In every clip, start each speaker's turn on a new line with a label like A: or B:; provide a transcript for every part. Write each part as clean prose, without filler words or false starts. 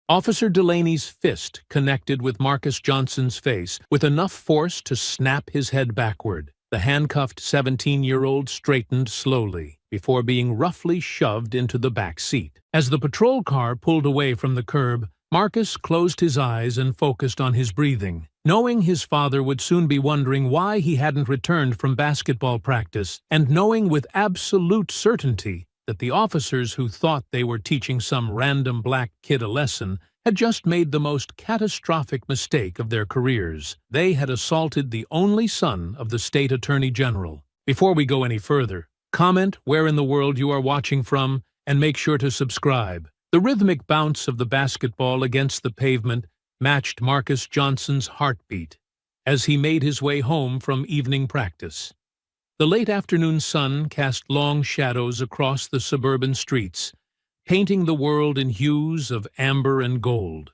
A: Officer Delaney's fist connected with Marcus Johnson's face with enough force to snap his head backward. The handcuffed 17-year-old straightened slowly before being roughly shoved into the back seat. As the patrol car pulled away from the curb, Marcus closed his eyes and focused on his breathing. Knowing his father would soon be wondering why he hadn't returned from basketball practice, and knowing with absolute certainty that the officers who thought they were teaching some random black kid a lesson had just made the most catastrophic mistake of their careers. They had assaulted the only son of the state attorney general. Before we go any further, comment where in the world you are watching from and make sure to subscribe. The rhythmic bounce of the basketball against the pavement matched Marcus Johnson's heartbeat as he made his way home from evening practice. The late afternoon sun cast long shadows across the suburban streets, painting the world in hues of amber and gold.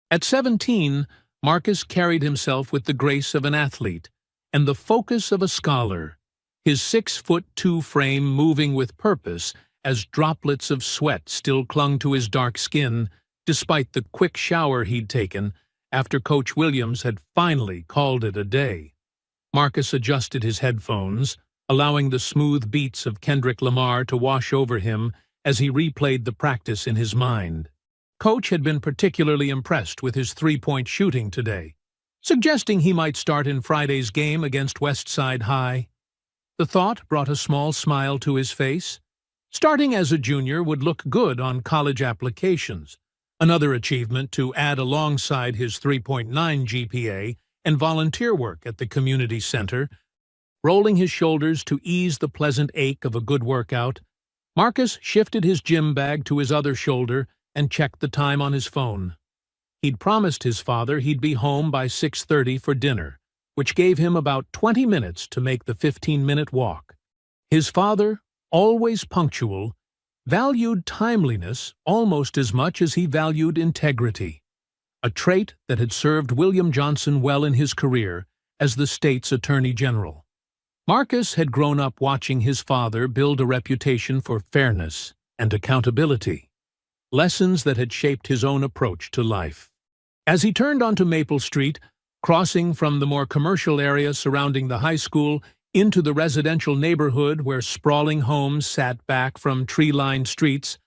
A: At 17, Marcus carried himself with the grace of an athlete and the focus of a scholar, his 6'2" frame moving with purpose as droplets of sweat still clung to his dark skin, despite the quick shower he'd taken after Coach Williams had finally called it a day. Marcus adjusted his headphones, allowing the smooth beats of Kendrick Lamar to wash over him as he replayed the practice in his mind. Coach had been particularly impressed with his three-point shooting today, suggesting he might start in Friday's game against Westside High. The thought brought a small smile to his face. Starting as a junior would look good on college applications, another achievement to add alongside his 3.9 GPA and volunteer work at the community center. Rolling his shoulders to ease the pleasant ache of a good workout, Marcus shifted his gym bag to his other shoulder and checked the time on his phone. He'd promised his father he'd be home by 6:30 for dinner, which gave him about 20 minutes to make the 15-minute walk. His father, always punctual, valued timeliness almost as much as he valued integrity, a trait that had served William Johnson well in his career as the state's attorney general. Marcus had grown up watching his father build a reputation for fairness and accountability, lessons that had shaped his own approach to life. As he turned onto Maple Street, crossing from the more commercial area surrounding the high school into the residential neighborhood where sprawling homes sat back from tree-lined streets,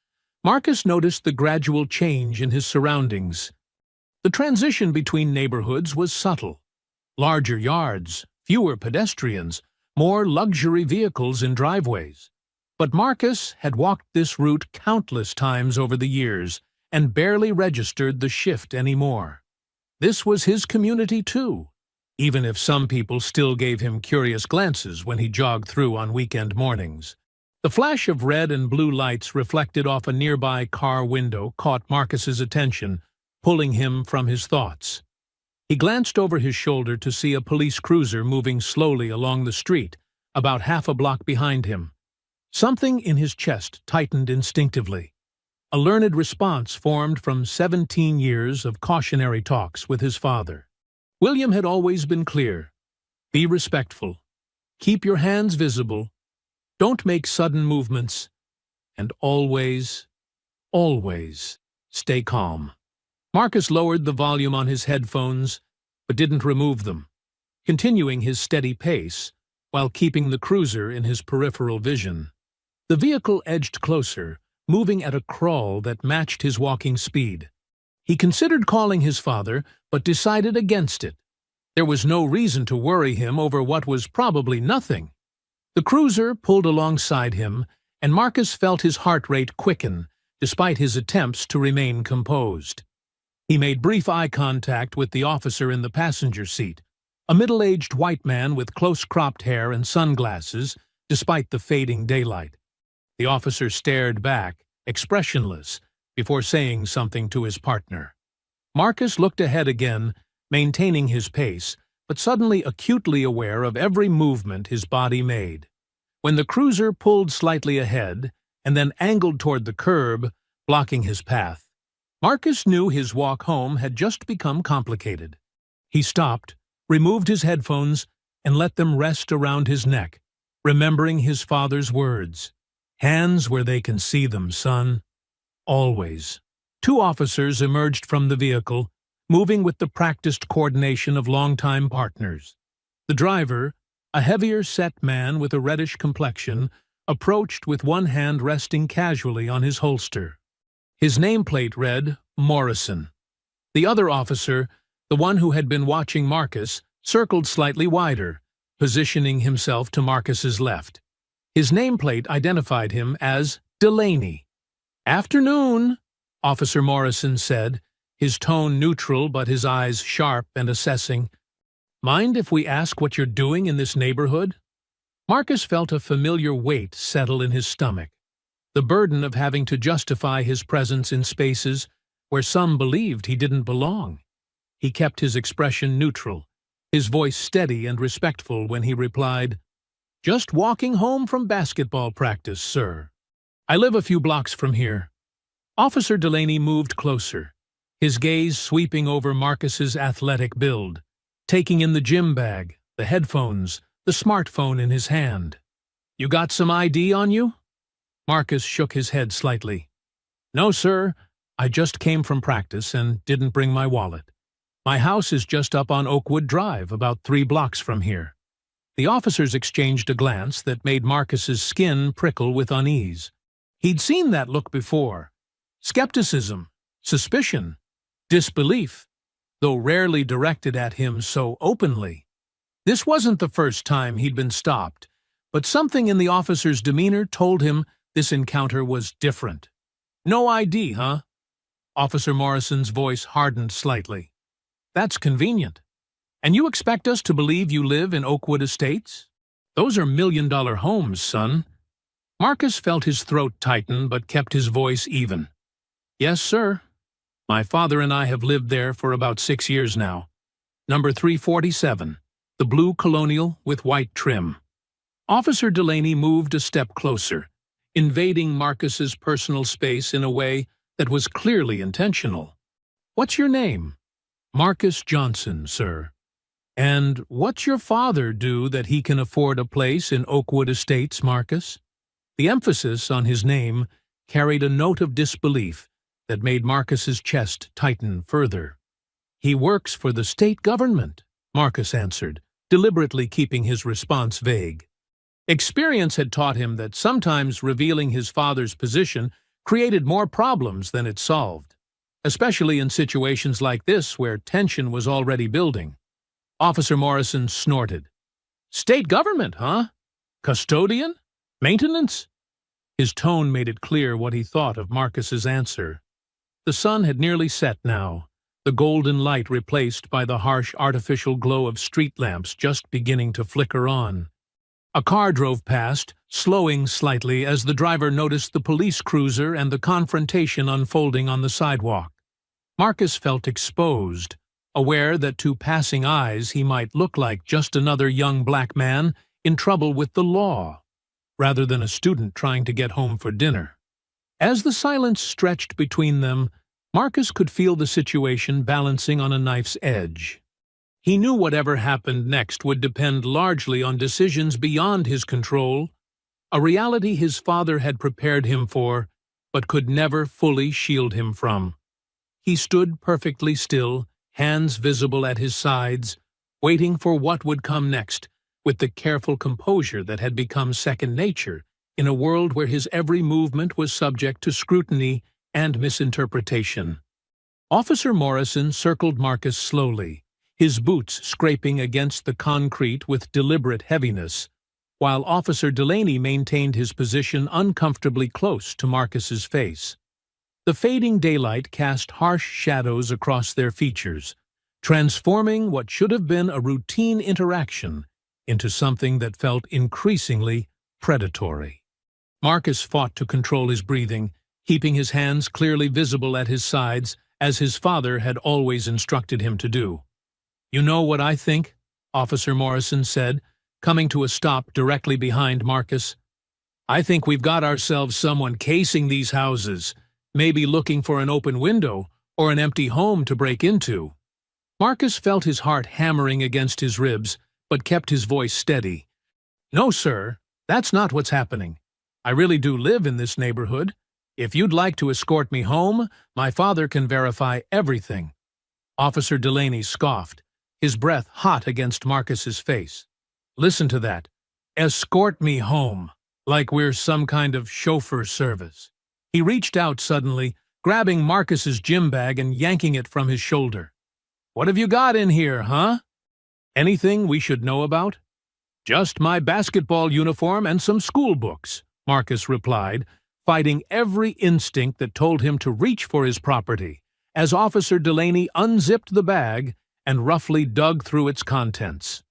A: Marcus noticed the gradual change in his surroundings. The transition between neighborhoods was subtle. Larger yards, fewer pedestrians, more luxury vehicles in driveways. But Marcus had walked this route countless times over the years and barely registered the shift anymore. This was his community too, even if some people still gave him curious glances when he jogged through on weekend mornings. The flash of red and blue lights reflected off a nearby car window caught Marcus's attention, pulling him from his thoughts. He glanced over his shoulder to see a police cruiser moving slowly along the street, about half a block behind him. Something in his chest tightened instinctively. A learned response formed from 17 years of cautionary talks with his father. William had always been clear. Be respectful. Keep your hands visible. Don't make sudden movements. And always, always stay calm. Marcus lowered the volume on his headphones, but didn't remove them, continuing his steady pace while keeping the cruiser in his peripheral vision. The vehicle edged closer, moving at a crawl that matched his walking speed. He considered calling his father, but decided against it. There was no reason to worry him over what was probably nothing. The cruiser pulled alongside him, and Marcus felt his heart rate quicken, despite his attempts to remain composed. He made brief eye contact with the officer in the passenger seat, a middle-aged white man with close-cropped hair and sunglasses, despite the fading daylight. The officer stared back, expressionless, before saying something to his partner. Marcus looked ahead again, maintaining his pace, but suddenly acutely aware of every movement his body made. When the cruiser pulled slightly ahead and then angled toward the curb, blocking his path, Marcus knew his walk home had just become complicated. He stopped, removed his headphones, and let them rest around his neck, remembering his father's words. Hands where they can see them, son. Always. Two officers emerged from the vehicle, moving with the practiced coordination of longtime partners. The driver, a heavier-set man with a reddish complexion, approached with one hand resting casually on his holster. His nameplate read, Morrison. The other officer, the one who had been watching Marcus, circled slightly wider, positioning himself to Marcus's left. His nameplate identified him as Delaney. "Afternoon," Officer Morrison said, his tone neutral but his eyes sharp and assessing. "Mind if we ask what you're doing in this neighborhood?" Marcus felt a familiar weight settle in his stomach, the burden of having to justify his presence in spaces where some believed he didn't belong. He kept his expression neutral, his voice steady and respectful when he replied, "Just walking home from basketball practice, sir. I live a few blocks from here." Officer Delaney moved closer, his gaze sweeping over Marcus's athletic build, taking in the gym bag, the headphones, the smartphone in his hand. "You got some ID on you?" Marcus shook his head slightly. "No, sir. I just came from practice and didn't bring my wallet. My house is just up on Oakwood Drive, about 3 blocks from here." The officers exchanged a glance that made Marcus's skin prickle with unease. He'd seen that look before. Skepticism, suspicion, disbelief, though rarely directed at him so openly. This wasn't the first time he'd been stopped, but something in the officer's demeanor told him this encounter was different. "No ID, huh?" Officer Morrison's voice hardened slightly. "That's convenient. And you expect us to believe you live in Oakwood Estates? Those are million-dollar homes, son." Marcus felt his throat tighten but kept his voice even. "Yes, sir. My father and I have lived there for about 6 years now. Number 347, the blue colonial with white trim." Officer Delaney moved a step closer, invading Marcus's personal space in a way that was clearly intentional. "What's your name?" "Marcus Johnson, sir." "And what's your father do that he can afford a place in Oakwood Estates, Marcus?" The emphasis on his name carried a note of disbelief that made Marcus's chest tighten further. "He works for the state government," Marcus answered, deliberately keeping his response vague. Experience had taught him that sometimes revealing his father's position created more problems than it solved, especially in situations like this where tension was already building. Officer Morrison snorted. "State government, huh? Custodian? Maintenance?" His tone made it clear what he thought of Marcus's answer. The sun had nearly set now, the golden light replaced by the harsh artificial glow of street lamps just beginning to flicker on. A car drove past, slowing slightly as the driver noticed the police cruiser and the confrontation unfolding on the sidewalk. Marcus felt exposed, aware that to passing eyes he might look like just another young black man in trouble with the law, rather than a student trying to get home for dinner. As the silence stretched between them, Marcus could feel the situation balancing on a knife's edge. He knew whatever happened next would depend largely on decisions beyond his control, a reality his father had prepared him for, but could never fully shield him from. He stood perfectly still, hands visible at his sides, waiting for what would come next, with the careful composure that had become second nature in a world where his every movement was subject to scrutiny and misinterpretation. Officer Morrison circled Marcus slowly, his boots scraping against the concrete with deliberate heaviness, while Officer Delaney maintained his position uncomfortably close to Marcus's face. The fading daylight cast harsh shadows across their features, transforming what should have been a routine interaction into something that felt increasingly predatory. Marcus fought to control his breathing, keeping his hands clearly visible at his sides, as his father had always instructed him to do. "You know what I think?" Officer Morrison said, coming to a stop directly behind Marcus. "I think we've got ourselves someone casing these houses, maybe looking for an open window or an empty home to break into." Marcus felt his heart hammering against his ribs, but kept his voice steady. "No, sir, that's not what's happening. I really do live in this neighborhood. If you'd like to escort me home, my father can verify everything." Officer Delaney scoffed, his breath hot against Marcus's face. "Listen to that. Escort me home, like we're some kind of chauffeur service." He reached out suddenly, grabbing Marcus's gym bag and yanking it from his shoulder. "What have you got in here, huh? Anything we should know about?" "Just my basketball uniform and some school books," Marcus replied, fighting every instinct that told him to reach for his property, as Officer Delaney unzipped the bag and roughly dug through its contents.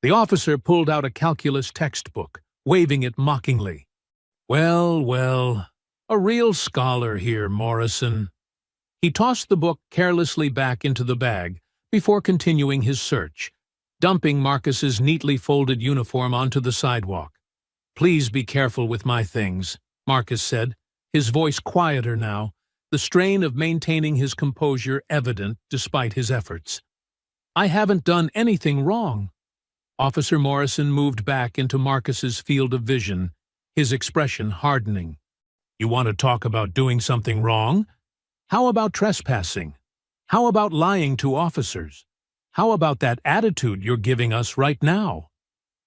A: The officer pulled out a calculus textbook, waving it mockingly. "Well, well, a real scholar here, Morrison." He tossed the book carelessly back into the bag before continuing his search, dumping Marcus's neatly folded uniform onto the sidewalk. "Please be careful with my things," Marcus said, his voice quieter now, the strain of maintaining his composure evident despite his efforts. "I haven't done anything wrong." Officer Morrison moved back into Marcus's field of vision, his expression hardening. "You want to talk about doing something wrong? How about trespassing? How about lying to officers? How about that attitude you're giving us right now?"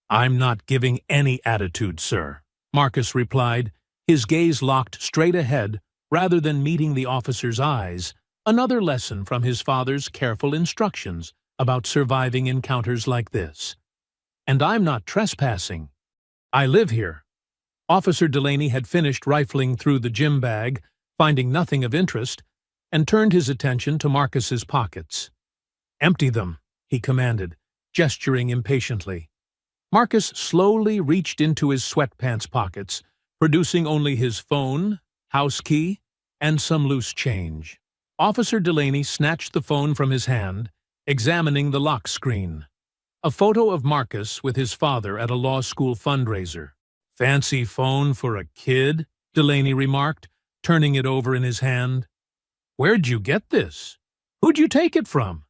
A: "I'm not giving any attitude, sir," Marcus replied, his gaze locked straight ahead rather than meeting the officer's eyes, another lesson from his father's careful instructions about surviving encounters like this. "And I'm not trespassing. I live here." Officer Delaney had finished rifling through the gym bag, finding nothing of interest, and turned his attention to Marcus's pockets. "Empty them," he commanded, gesturing impatiently. Marcus slowly reached into his sweatpants pockets, producing only his phone, house key, and some loose change. Officer Delaney snatched the phone from his hand, examining the lock screen. A photo of Marcus with his father at a law school fundraiser. "Fancy phone for a kid," Delaney remarked, turning it over in his hand. "Where'd you get this? Who'd you take it from?"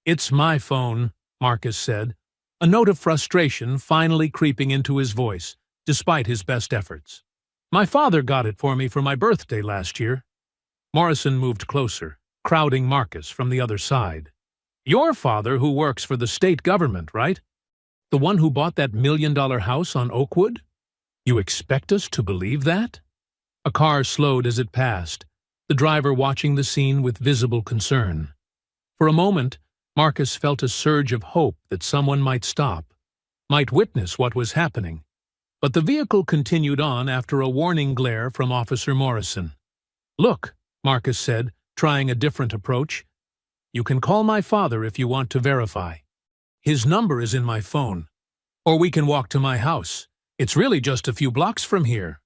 A: "It's my phone," Marcus said, a note of frustration finally creeping into his voice, despite his best efforts. "My father got it for me for my birthday last year." Morrison moved closer, crowding Marcus from the other side. "Your father who works for the state government, right? The one who bought that $1 million house on Oakwood? You expect us to believe that?" A car slowed as it passed, the driver watching the scene with visible concern. For a moment, Marcus felt a surge of hope that someone might stop, might witness what was happening. But the vehicle continued on after a warning glare from Officer Morrison. "Look," Marcus said, trying a different approach. "You can call my father if you want to verify. His number is in my phone. Or we can walk to my house. It's really just a few blocks from here."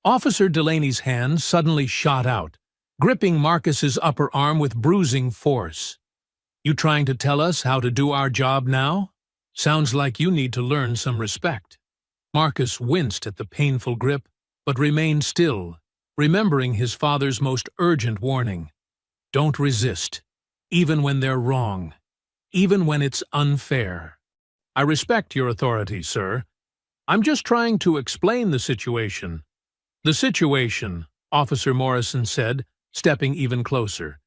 A: Officer Delaney's hand suddenly shot out, gripping Marcus's upper arm with bruising force. "You trying to tell us how to do our job now? Sounds like you need to learn some respect." Marcus winced at the painful grip, but remained still, remembering his father's most urgent warning. "Don't resist, even when they're wrong, even when it's unfair." "I respect your authority, sir. I'm just trying to explain the situation." "The situation," Officer Morrison said, stepping even closer,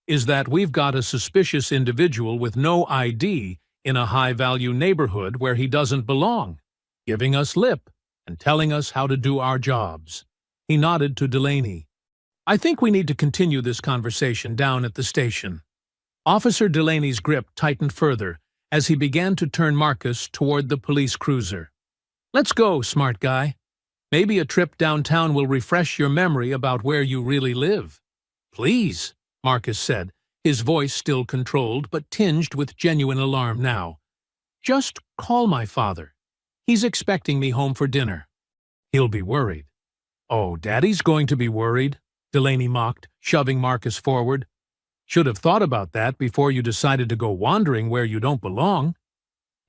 A: "is that we've got a suspicious individual with no ID in a high-value neighborhood where he doesn't belong, giving us lip and telling us how to do our jobs." He nodded to Delaney. "I think we need to continue this conversation down at the station." Officer Delaney's grip tightened further as he began to turn Marcus toward the police cruiser. "Let's go, smart guy. Maybe a trip downtown will refresh your memory about where you really live." "Please," Marcus said, his voice still controlled but tinged with genuine alarm now. "Just call my father. He's expecting me home for dinner." "He'll be worried." "Oh, Daddy's going to be worried," Delaney mocked, shoving Marcus forward. "Should have thought about that before you decided to go wandering where you don't belong."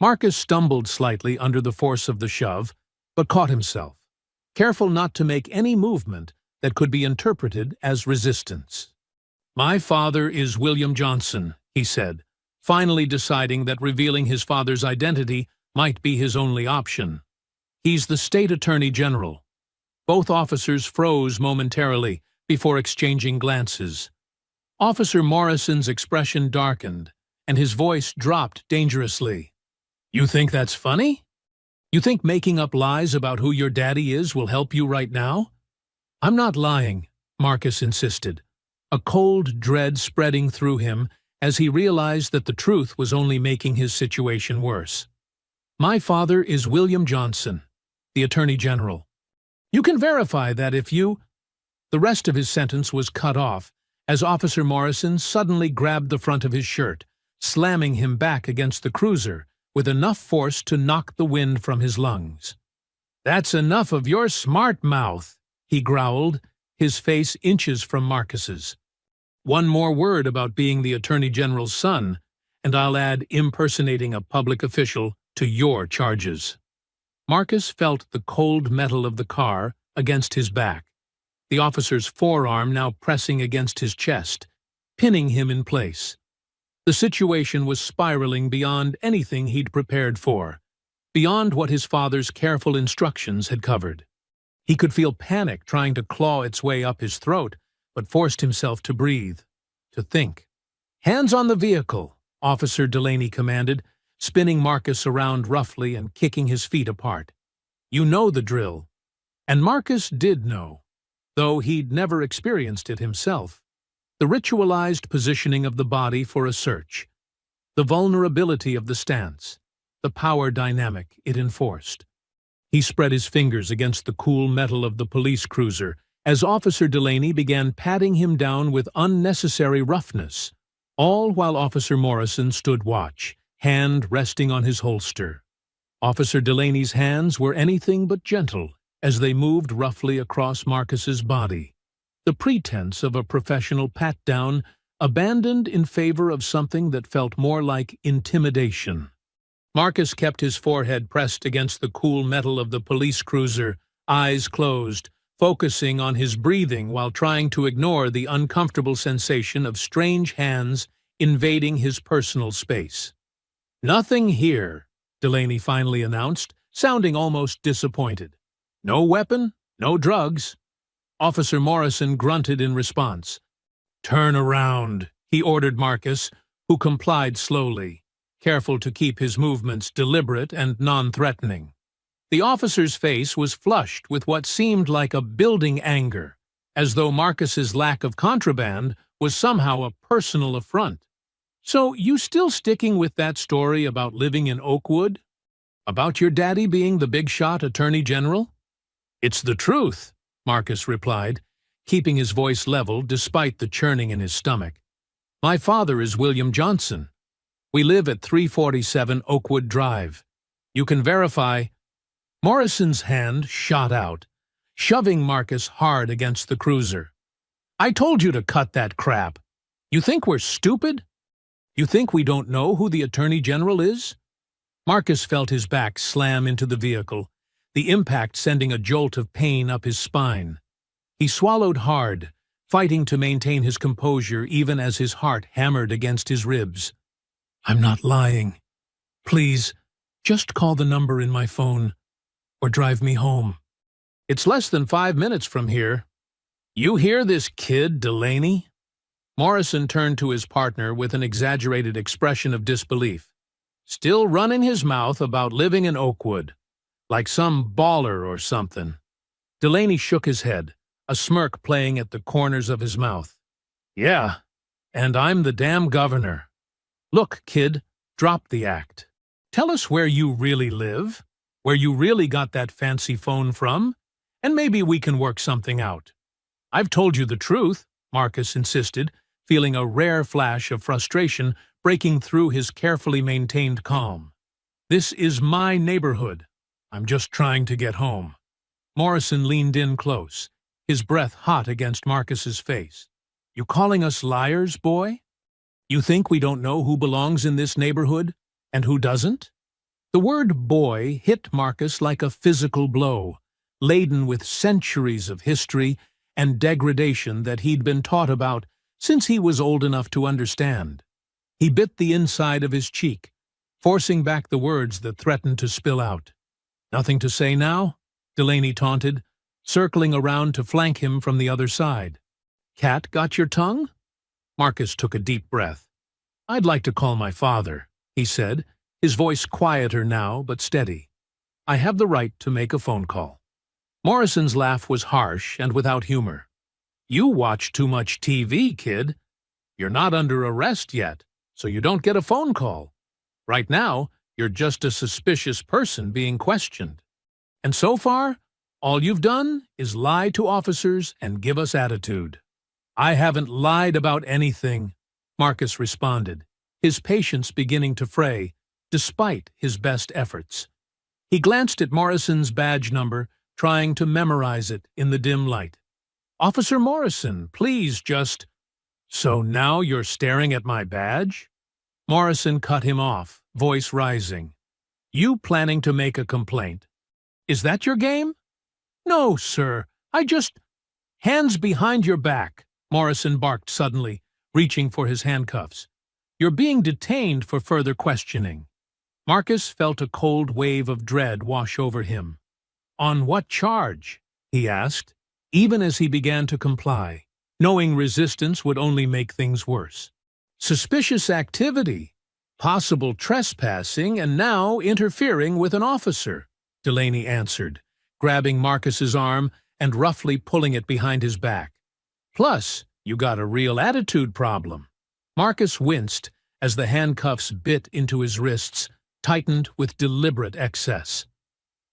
A: Marcus stumbled slightly under the force of the shove, but caught himself, careful not to make any movement that could be interpreted as resistance. "My father is William Johnson," he said, finally deciding that revealing his father's identity might be his only option. "He's the state attorney general." Both officers froze momentarily, before exchanging glances. Officer Morrison's expression darkened, and his voice dropped dangerously. "You think that's funny? You think making up lies about who your daddy is will help you right now?" "I'm not lying," Marcus insisted, a cold dread spreading through him as he realized that the truth was only making his situation worse. "My father is William Johnson, the Attorney General. You can verify that if you—" The rest of his sentence was cut off as Officer Morrison suddenly grabbed the front of his shirt, slamming him back against the cruiser with enough force to knock the wind from his lungs. "That's enough of your smart mouth," he growled, his face inches from Marcus's. "One more word about being the Attorney General's son, and I'll add impersonating a public official to your charges." Marcus felt the cold metal of the car against his back, the officer's forearm now pressing against his chest, pinning him in place. The situation was spiraling beyond anything he'd prepared for, beyond what his father's careful instructions had covered. He could feel panic trying to claw its way up his throat, but forced himself to breathe, to think. "Hands on the vehicle," Officer Delaney commanded, spinning Marcus around roughly and kicking his feet apart. "You know the drill." And Marcus did know, though he'd never experienced it himself. The ritualized positioning of the body for a search, the vulnerability of the stance, the power dynamic it enforced. He spread his fingers against the cool metal of the police cruiser as Officer Delaney began patting him down with unnecessary roughness, all while Officer Morrison stood watch, hand resting on his holster. Officer Delaney's hands were anything but gentle as they moved roughly across Marcus's body, the pretense of a professional pat-down abandoned in favor of something that felt more like intimidation. Marcus kept his forehead pressed against the cool metal of the police cruiser, eyes closed, focusing on his breathing while trying to ignore the uncomfortable sensation of strange hands invading his personal space. "Nothing here," Delaney finally announced, sounding almost disappointed. "No weapon, no drugs." Officer Morrison grunted in response. "Turn around," he ordered Marcus, who complied slowly, careful to keep his movements deliberate and non-threatening. The officer's face was flushed with what seemed like a building anger, as though Marcus's lack of contraband was somehow a personal affront. "So you still sticking with that story about living in Oakwood? About your daddy being the big-shot Attorney General?" "It's the truth," Marcus replied, keeping his voice level despite the churning in his stomach. "My father is William Johnson. We live at 347 Oakwood Drive. You can verify—" Morrison's hand shot out, shoving Marcus hard against the cruiser. "I told you to cut that crap. You think we're stupid? You think we don't know who the Attorney General is?" Marcus felt his back slam into the vehicle, the impact sending a jolt of pain up his spine. He swallowed hard, fighting to maintain his composure even as his heart hammered against his ribs. "I'm not lying. Please, just call the number in my phone, or drive me home. It's less than 5 minutes from here. You hear this kid, Delaney?" Morrison turned to his partner with an exaggerated expression of disbelief. "Still running his mouth about living in Oakwood, like some baller or something." Delaney shook his head, a smirk playing at the corners of his mouth. "Yeah, and I'm the damn governor. Look, kid, drop the act. Tell us where you really live, where you really got that fancy phone from, and maybe we can work something out." "I've told you the truth," Marcus insisted, feeling a rare flash of frustration breaking through his carefully maintained calm. "This is my neighborhood. I'm just trying to get home." Morrison leaned in close, his breath hot against Marcus's face. "You calling us liars, boy? You think we don't know who belongs in this neighborhood and who doesn't?" The word boy hit Marcus like a physical blow, laden with centuries of history and degradation that he'd been taught about since he was old enough to understand. He bit the inside of his cheek, forcing back the words that threatened to spill out. "Nothing to say now?" Delaney taunted, circling around to flank him from the other side. Cat got your tongue? Marcus took a deep breath. I'd like to call my father, he said, his voice quieter now but steady. I have the right to make a phone call. Morrison's laugh was harsh and without humor. You watch too much TV, kid. You're not under arrest yet, so you don't get a phone call. Right now, you're just a suspicious person being questioned. And so far, all you've done is lie to officers and give us attitude. I haven't lied about anything, Marcus responded, his patience beginning to fray, despite his best efforts. He glanced at Morrison's badge number, trying to memorize it in the dim light. Officer Morrison, please just... So now you're staring at my badge? Morrison cut him off, voice rising. You planning to make a complaint? Is that your game? No, sir. I just... Hands behind your back, Morrison barked suddenly, reaching for his handcuffs. You're being detained for further questioning. Marcus felt a cold wave of dread wash over him. On what charge? He asked, even as he began to comply, knowing resistance would only make things worse. Suspicious activity, possible trespassing, and now interfering with an officer, Delaney answered, grabbing Marcus's arm and roughly pulling it behind his back. Plus, you got a real attitude problem. Marcus winced as the handcuffs bit into his wrists, tightened with deliberate excess.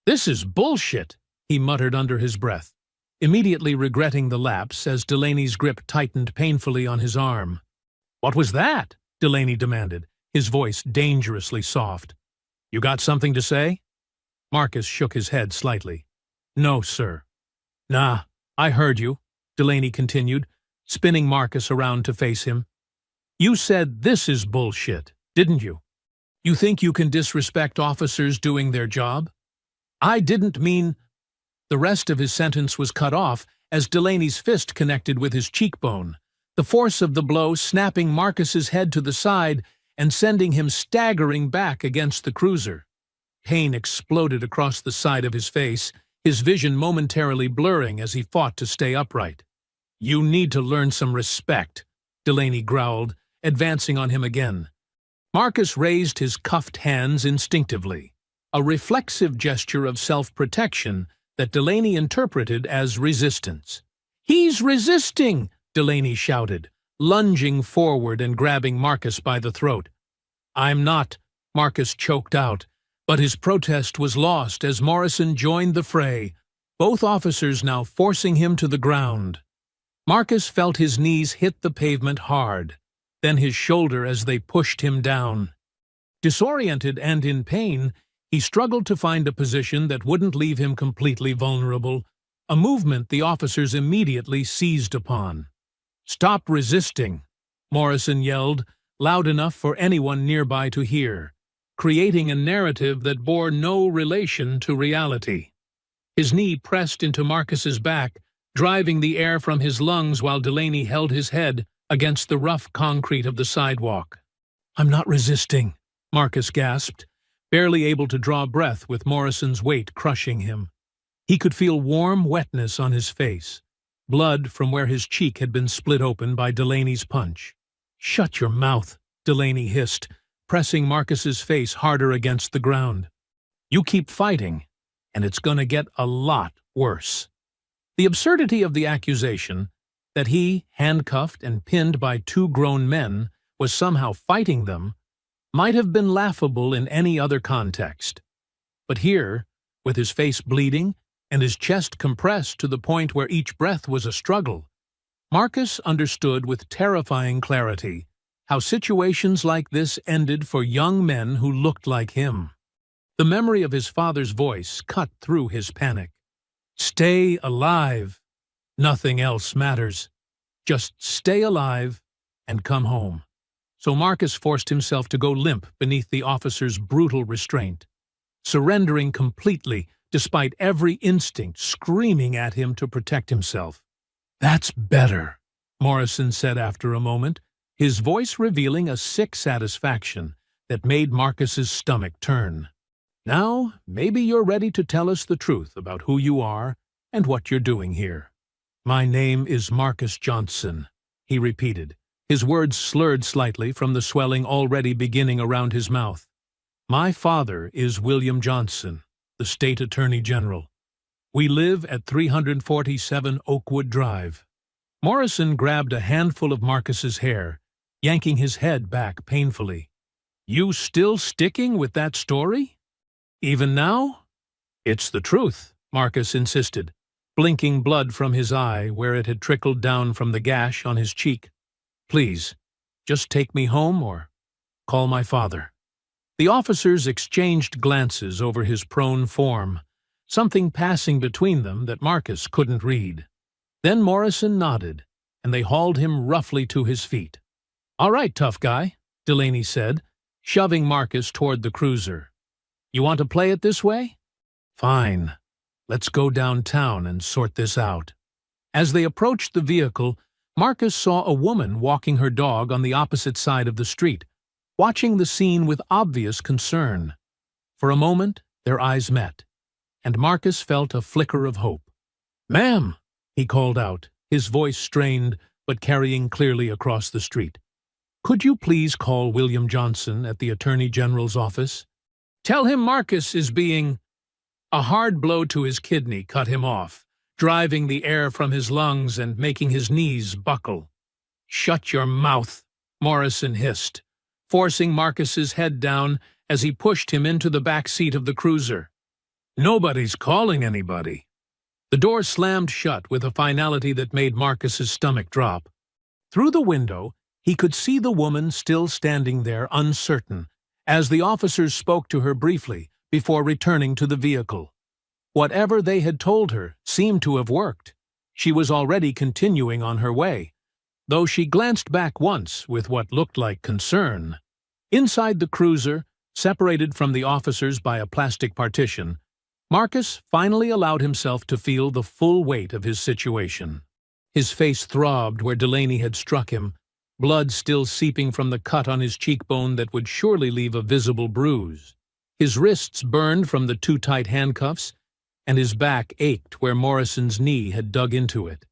A: This is bullshit, he muttered under his breath, immediately regretting the lapse as Delaney's grip tightened painfully on his arm. What was that? Delaney demanded, his voice dangerously soft. You got something to say? Marcus shook his head slightly. No, sir. Nah, I heard you, Delaney continued, spinning Marcus around to face him. You said this is bullshit, didn't you? You think you can disrespect officers doing their job? I didn't mean... The rest of his sentence was cut off as Delaney's fist connected with his cheekbone, the force of the blow snapping Marcus's head to the side and sending him staggering back against the cruiser. Pain exploded across the side of his face, his vision momentarily blurring as he fought to stay upright. You need to learn some respect, Delaney growled, advancing on him again. Marcus raised his cuffed hands instinctively, a reflexive gesture of self-protection that Delaney interpreted as resistance. He's resisting, Delaney shouted, lunging forward and grabbing Marcus by the throat. I'm not, Marcus choked out, but his protest was lost as Morrison joined the fray, both officers now forcing him to the ground. Marcus felt his knees hit the pavement hard, then his shoulder as they pushed him down. Disoriented and in pain, he struggled to find a position that wouldn't leave him completely vulnerable, a movement the officers immediately seized upon. Stop resisting, Morrison yelled, loud enough for anyone nearby to hear, creating a narrative that bore no relation to reality. His knee pressed into Marcus's back, driving the air from his lungs while Delaney held his head against the rough concrete of the sidewalk. I'm not resisting, Marcus gasped, barely able to draw breath with Morrison's weight crushing him. He could feel warm wetness on his face, blood from where his cheek had been split open by Delaney's punch. Shut your mouth, Delaney hissed, pressing Marcus's face harder against the ground. You keep fighting, and it's gonna get a lot worse. The absurdity of the accusation, that he, handcuffed and pinned by two grown men, was somehow fighting them, might have been laughable in any other context. But here, with his face bleeding and his chest compressed to the point where each breath was a struggle, Marcus understood with terrifying clarity how situations like this ended for young men who looked like him. The memory of his father's voice cut through his panic. Stay alive. Nothing else matters. Just stay alive and come home. So Marcus forced himself to go limp beneath the officer's brutal restraint, surrendering completely despite every instinct screaming at him to protect himself. That's better, Morrison said after a moment, his voice revealing a sick satisfaction that made Marcus's stomach turn. Now, maybe you're ready to tell us the truth about who you are and what you're doing here. "My name is Marcus Johnson," he repeated, his words slurred slightly from the swelling already beginning around his mouth. "My father is William Johnson, the State Attorney General. We live at 347 Oakwood Drive." Morrison grabbed a handful of Marcus's hair, yanking his head back painfully. "You still sticking with that story? Even now?" "It's the truth," Marcus insisted, blinking blood from his eye where it had trickled down from the gash on his cheek. "Please, just take me home or call my father." The officers exchanged glances over his prone form, something passing between them that Marcus couldn't read. Then Morrison nodded, and they hauled him roughly to his feet. "All right, tough guy," Delaney said, shoving Marcus toward the cruiser. "You want to play it this way? Fine. Let's go downtown and sort this out." As they approached the vehicle, Marcus saw a woman walking her dog on the opposite side of the street, watching the scene with obvious concern. For a moment, their eyes met, and Marcus felt a flicker of hope. "Ma'am," he called out, his voice strained but carrying clearly across the street. "Could you please call William Johnson at the Attorney General's office? Tell him Marcus is being—" A hard blow to his kidney cut him off, driving the air from his lungs and making his knees buckle. "Shut your mouth," Morrison hissed, forcing Marcus's head down as he pushed him into the back seat of the cruiser. "Nobody's calling anybody." The door slammed shut with a finality that made Marcus's stomach drop. Through the window, he could see the woman still standing there uncertain, as the officers spoke to her briefly before returning to the vehicle. Whatever they had told her seemed to have worked. She was already continuing on her way, though she glanced back once with what looked like concern. Inside the cruiser, separated from the officers by a plastic partition, Marcus finally allowed himself to feel the full weight of his situation. His face throbbed where Delaney had struck him, blood still seeping from the cut on his cheekbone that would surely leave a visible bruise. His wrists burned from the too tight handcuffs, and his back ached where Morrison's knee had dug into it.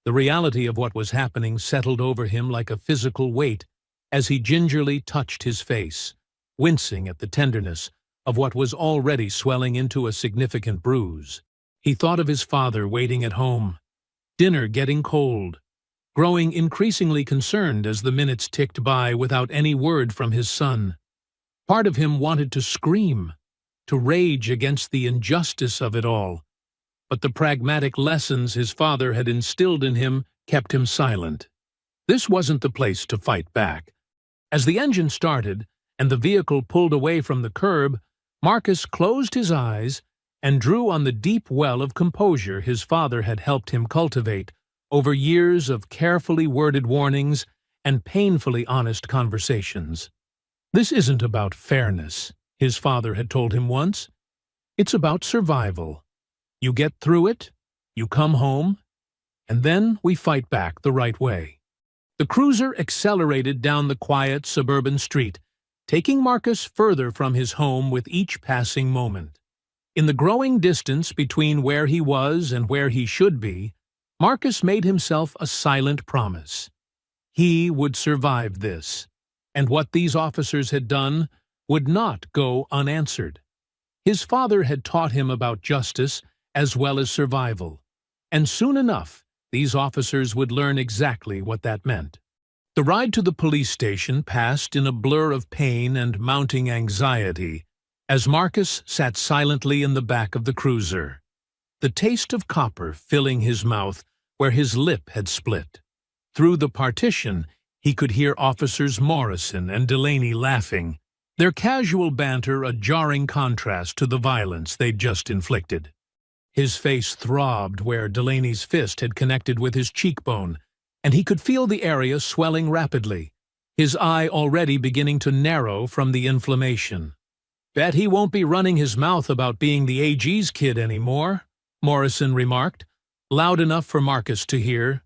A: The reality of what was happening settled over him like a physical weight as he gingerly touched his face, wincing at the tenderness of what was already swelling into a significant bruise. He thought of his father waiting at home, dinner getting cold, growing increasingly concerned as the minutes ticked by without any word from his son. Part of him wanted to scream, to rage against the injustice of it all, but the pragmatic lessons his father had instilled in him kept him silent. This wasn't the place to fight back. As the engine started and the vehicle pulled away from the curb, Marcus closed his eyes and drew on the deep well of composure his father had helped him cultivate over years of carefully worded warnings and painfully honest conversations. "This isn't about fairness," his father had told him once. "It's about survival. You get through it, you come home, and then we fight back the right way." The cruiser accelerated down the quiet suburban street, taking Marcus further from his home with each passing moment. In the growing distance between where he was and where he should be, Marcus made himself a silent promise. He would survive this, and what these officers had done would not go unanswered. His father had taught him about justice as well as survival, and soon enough these officers would learn exactly what that meant. The ride to the police station passed in a blur of pain and mounting anxiety as Marcus sat silently in the back of the cruiser, the taste of copper filling his mouth where his lip had split. Through the partition, he could hear Officers Morrison and Delaney laughing, their casual banter a jarring contrast to the violence they'd just inflicted. His face throbbed where Delaney's fist had connected with his cheekbone, and he could feel the area swelling rapidly, his eye already beginning to narrow from the inflammation. "Bet he won't be running his mouth about being the AG's kid anymore," Morrison remarked, loud enough for Marcus to hear.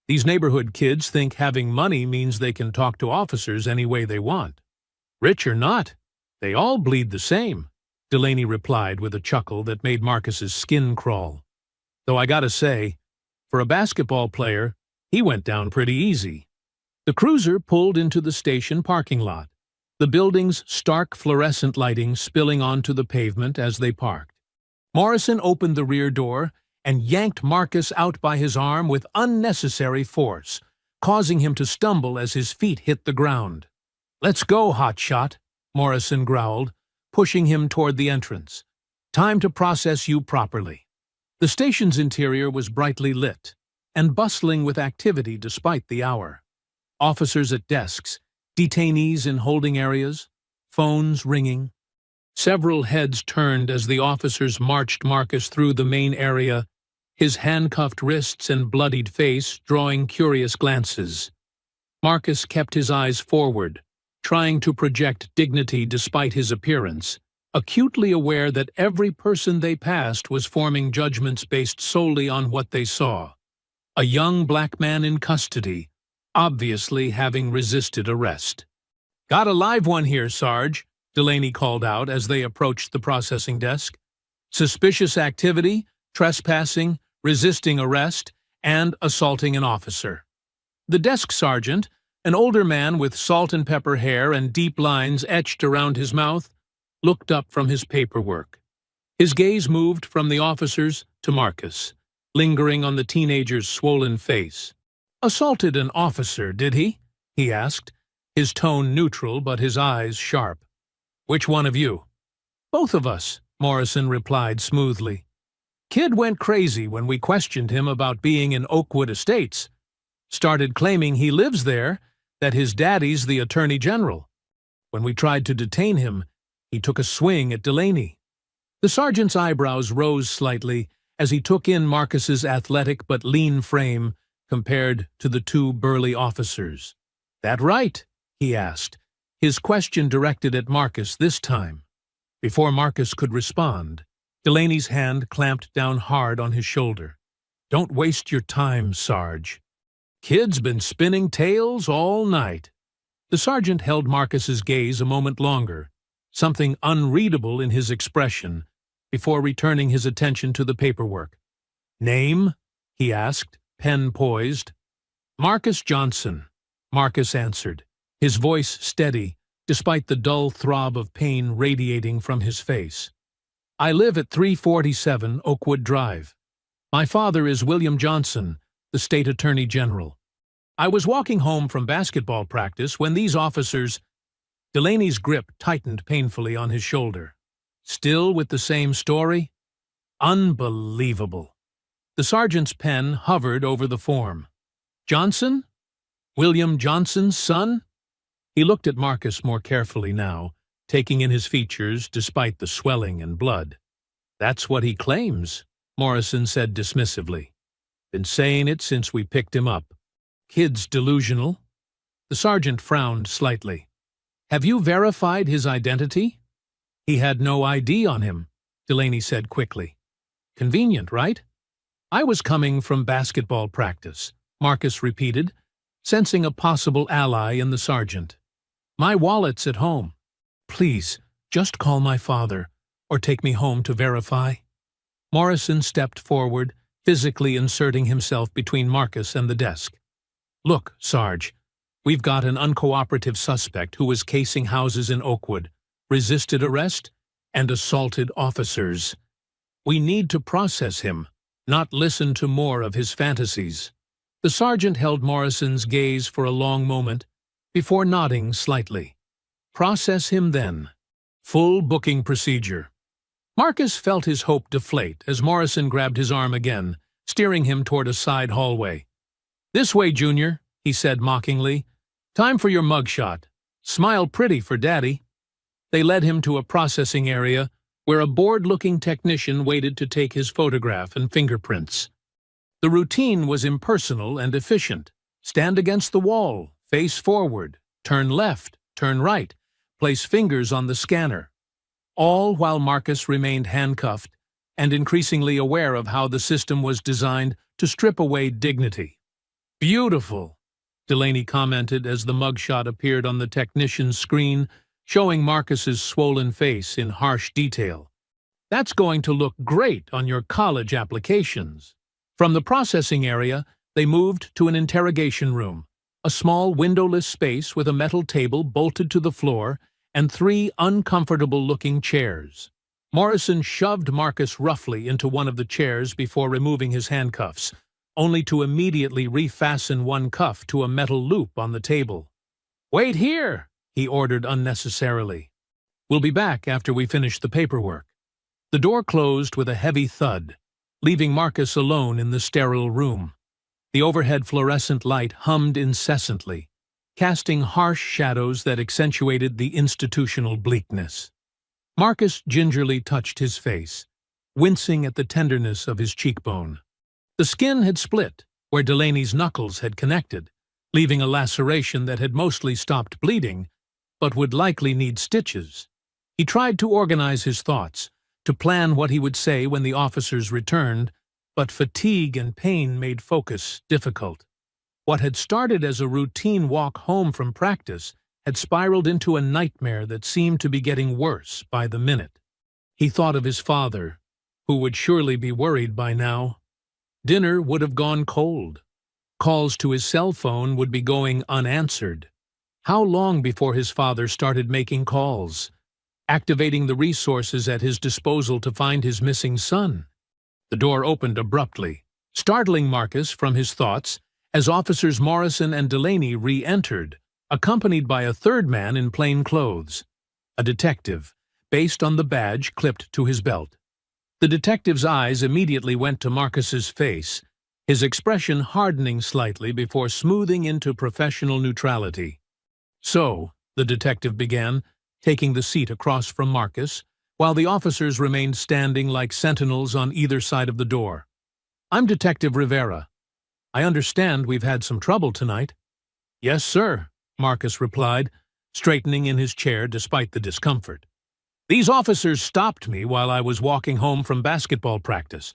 A: "These neighborhood kids think having money means they can talk to officers any way they want. Rich or not, they all bleed the same," Delaney replied with a chuckle that made Marcus's skin crawl. "Though I gotta say, For a basketball player, he went down pretty easy. The cruiser pulled into the station parking lot, the building's stark fluorescent lighting spilling onto the pavement as they parked. Morrison opened the rear door and yanked Marcus out by his arm with unnecessary force, causing him to stumble as his feet hit the ground. "Let's go, hotshot," Morrison growled, pushing him toward the entrance. "Time to process you properly." The station's interior was brightly lit and bustling with activity despite the hour. Officers at desks, detainees in holding areas, phones ringing. Several heads turned as the officers marched Marcus through the main area, his handcuffed wrists and bloodied face drawing curious glances. Marcus kept his eyes forward, trying to project dignity despite his appearance, acutely aware that every person they passed was forming judgments based solely on what they saw. A young black man in custody, obviously having resisted arrest. "Got a live one here, Sarge," Delaney called out as they approached the processing desk. "Suspicious activity, trespassing, resisting arrest, and assaulting an officer." The desk sergeant, an older man with salt and pepper hair and deep lines etched around his mouth, looked up from his paperwork. His gaze moved from the officers to Marcus, lingering on the teenager's swollen face. "Assaulted an officer, did he?" he asked, his tone neutral but his eyes sharp. "Which one of you?" "Both of us," Morrison replied smoothly. "Kid went crazy when we questioned him about being in Oakwood Estates. Started claiming he lives there, that his daddy's the Attorney General. When we tried to detain him, he took a swing at Delaney." The sergeant's eyebrows rose slightly as he took in Marcus's athletic but lean frame compared to the two burly officers. "That right?" he asked, his question directed at Marcus this time. Before Marcus could respond, Delaney's hand clamped down hard on his shoulder. "Don't waste your time, Sarge. Kid's been spinning tales all night." The sergeant held Marcus's gaze a moment longer, something unreadable in his expression, before returning his attention to the paperwork. "Name?" he asked, pen poised. "Marcus Johnson," Marcus answered, his voice steady, despite the dull throb of pain radiating from his face. "I live at 347 Oakwood Drive. My father is William Johnson, the state attorney general. I was walking home from basketball practice when these officers—" Delaney's grip tightened painfully on his shoulder. "Still with the same story? Unbelievable." The sergeant's pen hovered over the form. "Johnson? William Johnson's son?" He looked at Marcus more carefully now, taking in his features despite the swelling and blood. "That's what he claims," Morrison said dismissively. "Been saying it since we picked him up. Kid's delusional." The sergeant frowned slightly. "Have you verified his identity?" "He had no ID on him," Delaney said quickly. "Convenient, right?" "I was coming from basketball practice," Marcus repeated, sensing a possible ally in the sergeant. "My wallet's at home. Please, just call my father, or take me home to verify." Morrison stepped forward, physically inserting himself between Marcus and the desk. "Look, Sarge, we've got an uncooperative suspect who was casing houses in Oakwood, resisted arrest, and assaulted officers. We need to process him, not listen to more of his fantasies." The sergeant held Morrison's gaze for a long moment, before nodding slightly. "Process him then. Full booking procedure." Marcus felt his hope deflate as Morrison grabbed his arm again, steering him toward a side hallway. "This way, Junior," he said mockingly. "Time for your mugshot. Smile pretty for Daddy." They led him to a processing area where a bored-looking technician waited to take his photograph and fingerprints. The routine was impersonal and efficient. Stand against the wall, face forward, turn left, turn right, place fingers on the scanner. All while Marcus remained handcuffed and increasingly aware of how the system was designed to strip away dignity. "Beautiful," Delaney commented as the mugshot appeared on the technician's screen, showing Marcus's swollen face in harsh detail. "That's going to look great on your college applications. From the processing area, they moved to an interrogation room, a small windowless space with a metal table bolted to the floor and 3 uncomfortable-looking chairs. Morrison shoved Marcus roughly into one of the chairs before removing his handcuffs, only to immediately refasten one cuff to a metal loop on the table. "Wait here," he ordered unnecessarily. "We'll be back after we finish the paperwork." The door closed with a heavy thud, leaving Marcus alone in the sterile room. The overhead fluorescent light hummed incessantly, casting harsh shadows that accentuated the institutional bleakness. Marcus gingerly touched his face, wincing at the tenderness of his cheekbone. The skin had split where Delaney's knuckles had connected, leaving a laceration that had mostly stopped bleeding, but would likely need stitches. He tried to organize his thoughts, to plan what he would say when the officers returned, but fatigue and pain made focus difficult. What had started as a routine walk home from practice had spiraled into a nightmare that seemed to be getting worse by the minute. He thought of his father, who would surely be worried by now. Dinner would have gone cold. Calls to his cell phone would be going unanswered. How long before his father started making calls, activating the resources at his disposal to find his missing son? The door opened abruptly, startling Marcus from his thoughts as Officers Morrison and Delaney re-entered, accompanied by a third man in plain clothes, a detective, based on the badge clipped to his belt. The detective's eyes immediately went to Marcus's face, his expression hardening slightly before smoothing into professional neutrality. "So," the detective began, taking the seat across from Marcus, while the officers remained standing like sentinels on either side of the door. "I'm Detective Rivera. I understand we've had some trouble tonight." "Yes, sir," Marcus replied, straightening in his chair despite the discomfort. "These officers stopped me while I was walking home from basketball practice.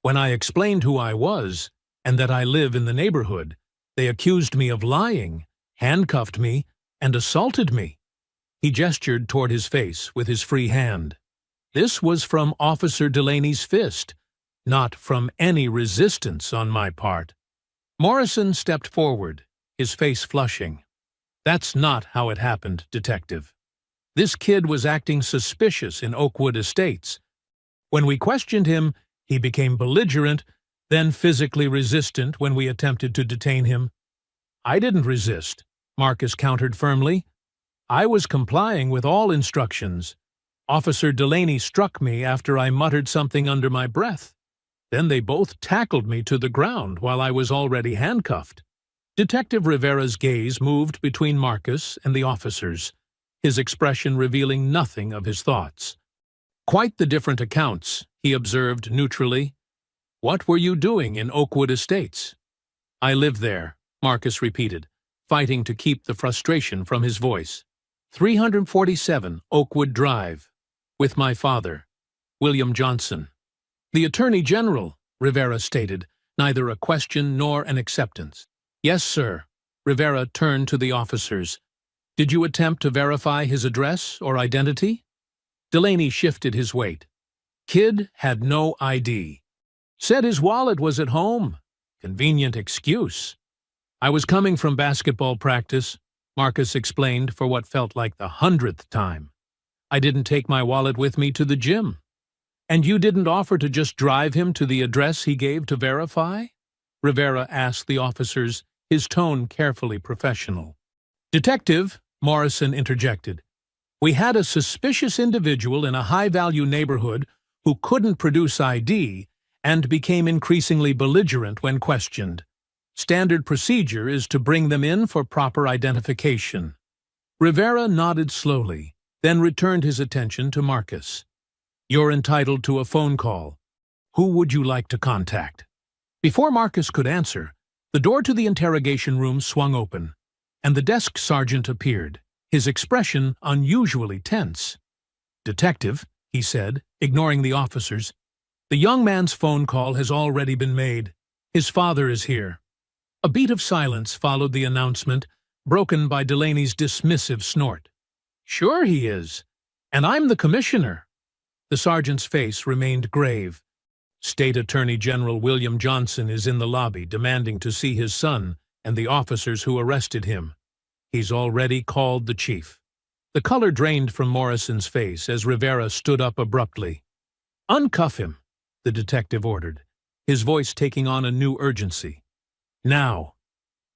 A: When I explained who I was and that I live in the neighborhood, they accused me of lying, handcuffed me, and assaulted me." He gestured toward his face with his free hand. This was from Officer Delaney's fist, not from any resistance on my part. Morrison stepped forward, his face flushing. "That's not how it happened, Detective. This kid was acting suspicious in Oakwood Estates. When we questioned him, he became belligerent, then physically resistant when we attempted to detain him." "I didn't resist," Marcus countered firmly. "I was complying with all instructions. Officer Delaney struck me after I muttered something under my breath. Then they both tackled me to the ground while I was already handcuffed." Detective Rivera's gaze moved between Marcus and the officers, his expression revealing nothing of his thoughts. "Quite the different accounts," he observed neutrally. "What were you doing in Oakwood Estates?" "I live there," Marcus repeated, fighting to keep the frustration from his voice. 347 Oakwood Drive. With my father, William Johnson." "The Attorney General," Rivera stated, neither a question nor an acceptance. "Yes, sir." Rivera turned to the officers. "Did you attempt to verify his address or identity?" Delaney shifted his weight. "Kid had no ID. Said his wallet was at home. Convenient excuse." "I was coming from basketball practice," Marcus explained for what felt like the 100th time. "I didn't take my wallet with me to the gym." "And you didn't offer to just drive him to the address he gave to verify?" Rivera asked the officers, his tone carefully professional. "Detective," Morrison interjected, "we had a suspicious individual in a high-value neighborhood who couldn't produce ID and became increasingly belligerent when questioned. Standard procedure is to bring them in for proper identification." Rivera nodded slowly, then returned his attention to Marcus. "You're entitled to a phone call. Who would you like to contact?" Before Marcus could answer, the door to the interrogation room swung open, and the desk sergeant appeared, his expression unusually tense. "Detective," he said, ignoring the officers, "the young man's phone call has already been made. His father is here." A beat of silence followed the announcement, broken by Delaney's dismissive snort. "Sure he is. And I'm the commissioner." The sergeant's face remained grave. State Attorney General William Johnson is in the lobby demanding to see his son and the officers who arrested him. He's already called the chief. The color drained from Morrison's face as Rivera stood up abruptly. "Uncuff him," the detective ordered, his voice taking on a new urgency. "Now."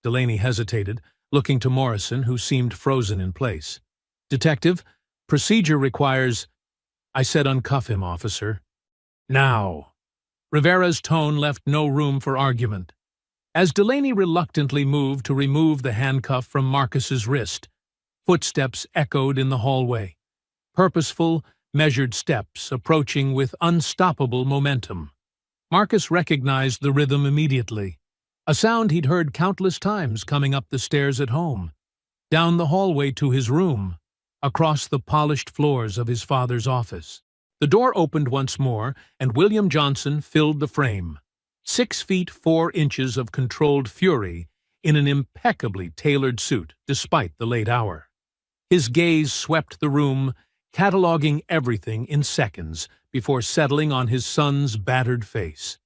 A: Delaney hesitated, looking to Morrison, who seemed frozen in place. "Detective, procedure requires—" "I said uncuff him, officer." "Now." Rivera's tone left no room for argument. As Delaney reluctantly moved to remove the handcuff from Marcus's wrist, footsteps echoed in the hallway. Purposeful, measured steps approaching with unstoppable momentum. Marcus recognized the rhythm immediately, a sound he'd heard countless times coming up the stairs at home, down the hallway to his room, across the polished floors of his father's office. The door opened once more, and William Johnson filled the frame. 6 feet 4 inches of controlled fury in an impeccably tailored suit, despite the late hour. His gaze swept the room, cataloging everything in seconds before settling on his son's battered face.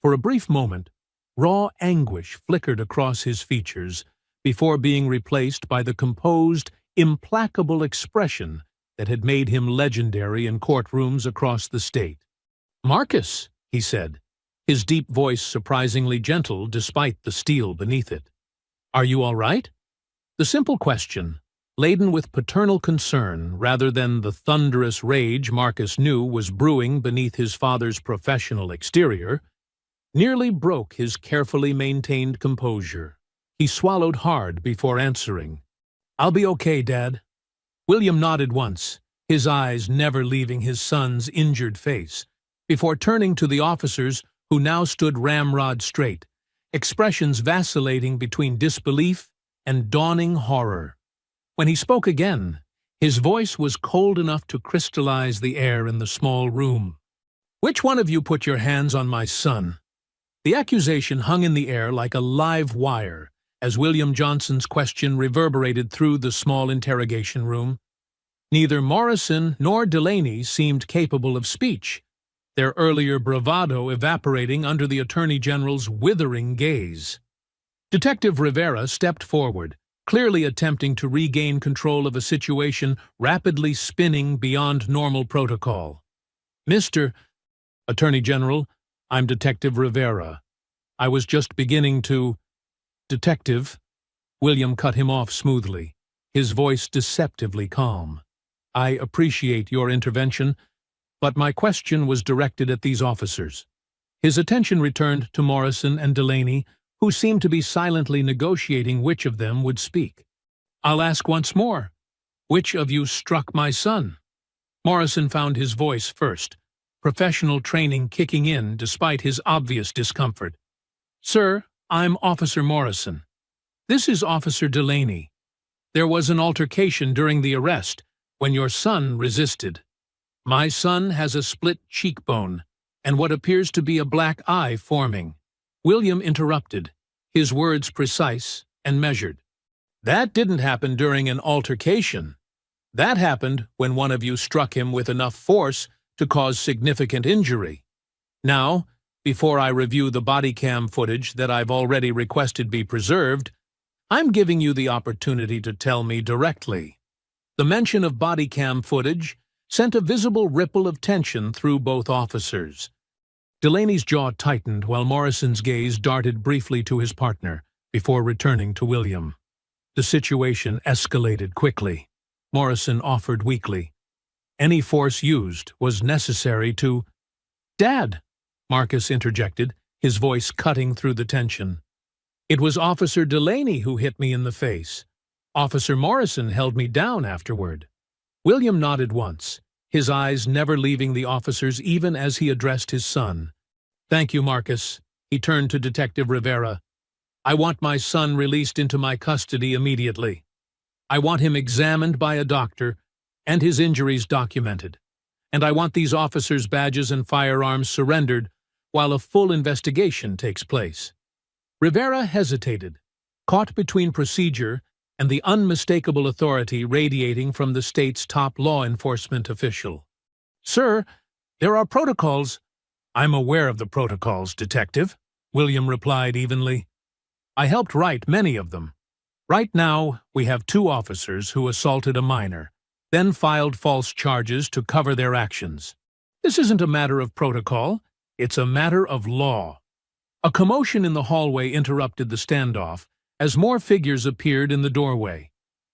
A: For a brief moment, raw anguish flickered across his features before being replaced by the composed, implacable expression that had made him legendary in courtrooms across the state. "Marcus," he said, his deep voice surprisingly gentle despite the steel beneath it. "Are you all right?" The simple question, laden with paternal concern rather than the thunderous rage Marcus knew was brewing beneath his father's professional exterior, nearly broke his carefully maintained composure. He swallowed hard before answering. "I'll be okay, Dad." William nodded once, his eyes never leaving his son's injured face, before turning to the officers who now stood ramrod straight, expressions vacillating between disbelief and dawning horror. When he spoke again, his voice was cold enough to crystallize the air in the small room. "Which one of you put your hands on my son?" The accusation hung in the air like a live wire as William Johnson's question reverberated through the small interrogation room. Neither Morrison nor Delaney seemed capable of speech, their earlier bravado evaporating under the Attorney General's withering gaze. Detective Rivera stepped forward, clearly attempting to regain control of a situation rapidly spinning beyond normal protocol. "Mr. Attorney General, I'm Detective Rivera. I was just beginning to—" "Detective," William cut him off smoothly, his voice deceptively calm. "I appreciate your intervention, but my question was directed at these officers." His attention returned to Morrison and Delaney, who seemed to be silently negotiating which of them would speak. "I'll ask once more. Which of you struck my son?" Morrison found his voice first, professional training kicking in despite his obvious discomfort. "Sir, I'm Officer Morrison. This is Officer Delaney. There was an altercation during the arrest when your son resisted. My son has a split cheekbone and what appears to be a black eye forming." William interrupted, his words precise and measured. "That didn't happen during an altercation. That happened when one of you struck him with enough force to cause significant injury. Now, before I review the body cam footage that I've already requested be preserved, I'm giving you the opportunity to tell me directly." The mention of body cam footage sent a visible ripple of tension through both officers. Delaney's jaw tightened while Morrison's gaze darted briefly to his partner before returning to William. The situation escalated quickly. Morrison offered weakly. Any force used was necessary to— "Dad," Marcus interjected, his voice cutting through the tension. "It was Officer Delaney who hit me in the face. Officer Morrison held me down afterward." William nodded once, his eyes never leaving the officers even as he addressed his son. "Thank you, Marcus." He turned to Detective Rivera. "I want my son released into my custody immediately. I want him examined by a doctor and his injuries documented. And I want these officers' badges and firearms surrendered while a full investigation takes place." Rivera hesitated, caught between procedure and the unmistakable authority radiating from the state's top law enforcement official. "Sir, there are protocols." "I'm aware of the protocols, Detective," William replied evenly. "I helped write many of them. Right now, we have 2 officers who assaulted a minor, then filed false charges to cover their actions. This isn't a matter of protocol, it's a matter of law." A commotion in the hallway interrupted the standoff as more figures appeared in the doorway.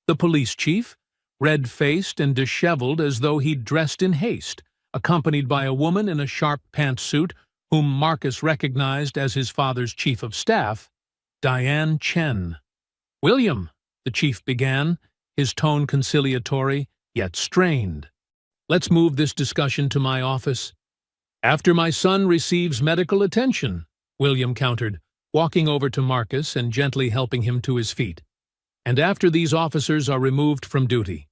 A: The police chief, red-faced and disheveled as though he'd dressed in haste, accompanied by a woman in a sharp pantsuit whom Marcus recognized as his father's chief of staff, Diane Chen. "William," the chief began, his tone conciliatory, yet strained. "Let's move this discussion to my office." "After my son receives medical attention," William countered, walking over to Marcus and gently helping him to his feet. "And after these officers are removed from duty."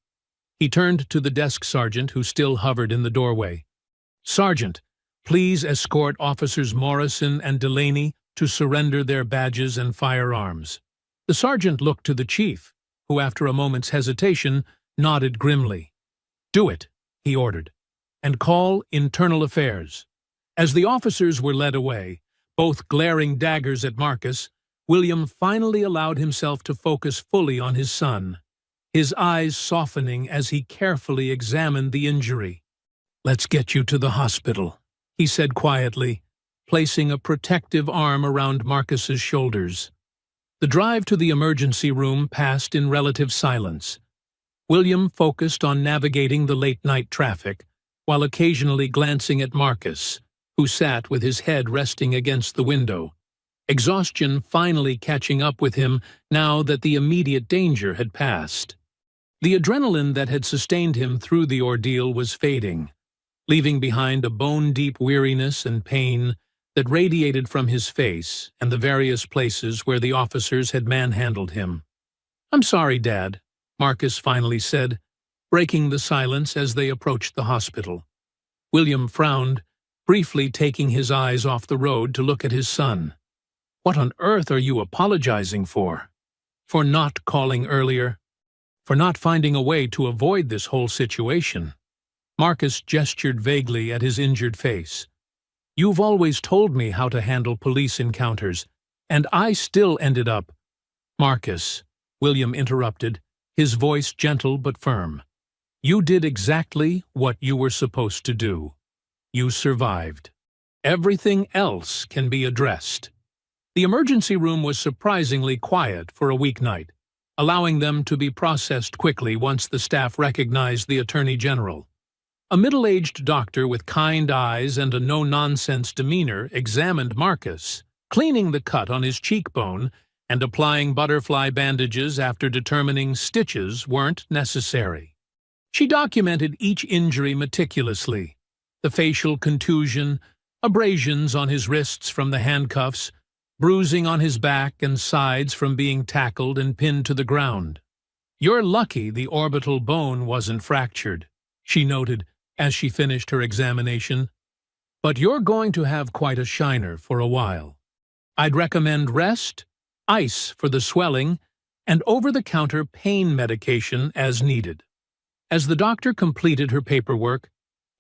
A: He turned to the desk sergeant who still hovered in the doorway. "Sergeant, please escort Officers Morrison and Delaney to surrender their badges and firearms." The sergeant looked to the chief, who after a moment's hesitation nodded grimly. "Do it," he ordered, "and call Internal Affairs." As the officers were led away, both glaring daggers at Marcus, William finally allowed himself to focus fully on his son, his eyes softening as he carefully examined the injury. "Let's get you to the hospital," he said quietly, placing a protective arm around Marcus's shoulders. The drive to the emergency room passed in relative silence. William focused on navigating the late-night traffic, while occasionally glancing at Marcus, who sat with his head resting against the window, exhaustion finally catching up with him now that the immediate danger had passed. The adrenaline that had sustained him through the ordeal was fading, leaving behind a bone-deep weariness and pain that radiated from his face and the various places where the officers had manhandled him. "I'm sorry, Dad," Marcus finally said, breaking the silence as they approached the hospital. William frowned, briefly taking his eyes off the road to look at his son. "What on earth are you apologizing for? For not calling earlier? For not finding a way to avoid this whole situation?" Marcus gestured vaguely at his injured face. "You've always told me how to handle police encounters, and I still ended up—" "Marcus," William interrupted, his voice gentle but firm. "You did exactly what you were supposed to do. You survived. Everything else can be addressed." The emergency room was surprisingly quiet for a weeknight, allowing them to be processed quickly once the staff recognized the Attorney General. A middle-aged doctor with kind eyes and a no-nonsense demeanor examined Marcus, cleaning the cut on his cheekbone and applying butterfly bandages after determining stitches weren't necessary. She documented each injury meticulously: the facial contusion, abrasions on his wrists from the handcuffs, bruising on his back and sides from being tackled and pinned to the ground. "You're lucky the orbital bone wasn't fractured," she noted as she finished her examination. "But you're going to have quite a shiner for a while. I'd recommend rest, ice for the swelling, and over-the-counter pain medication as needed." As the doctor completed her paperwork,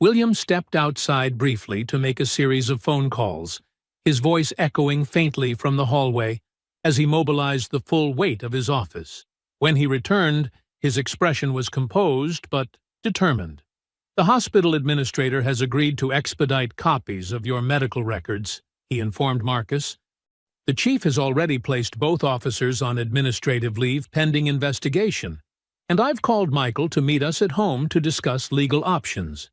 A: William stepped outside briefly to make a series of phone calls, his voice echoing faintly from the hallway as he mobilized the full weight of his office. When he returned, his expression was composed but determined. "The hospital administrator has agreed to expedite copies of your medical records," he informed Marcus. "The chief has already placed both officers on administrative leave pending investigation, and I've called Michael to meet us at home to discuss legal options."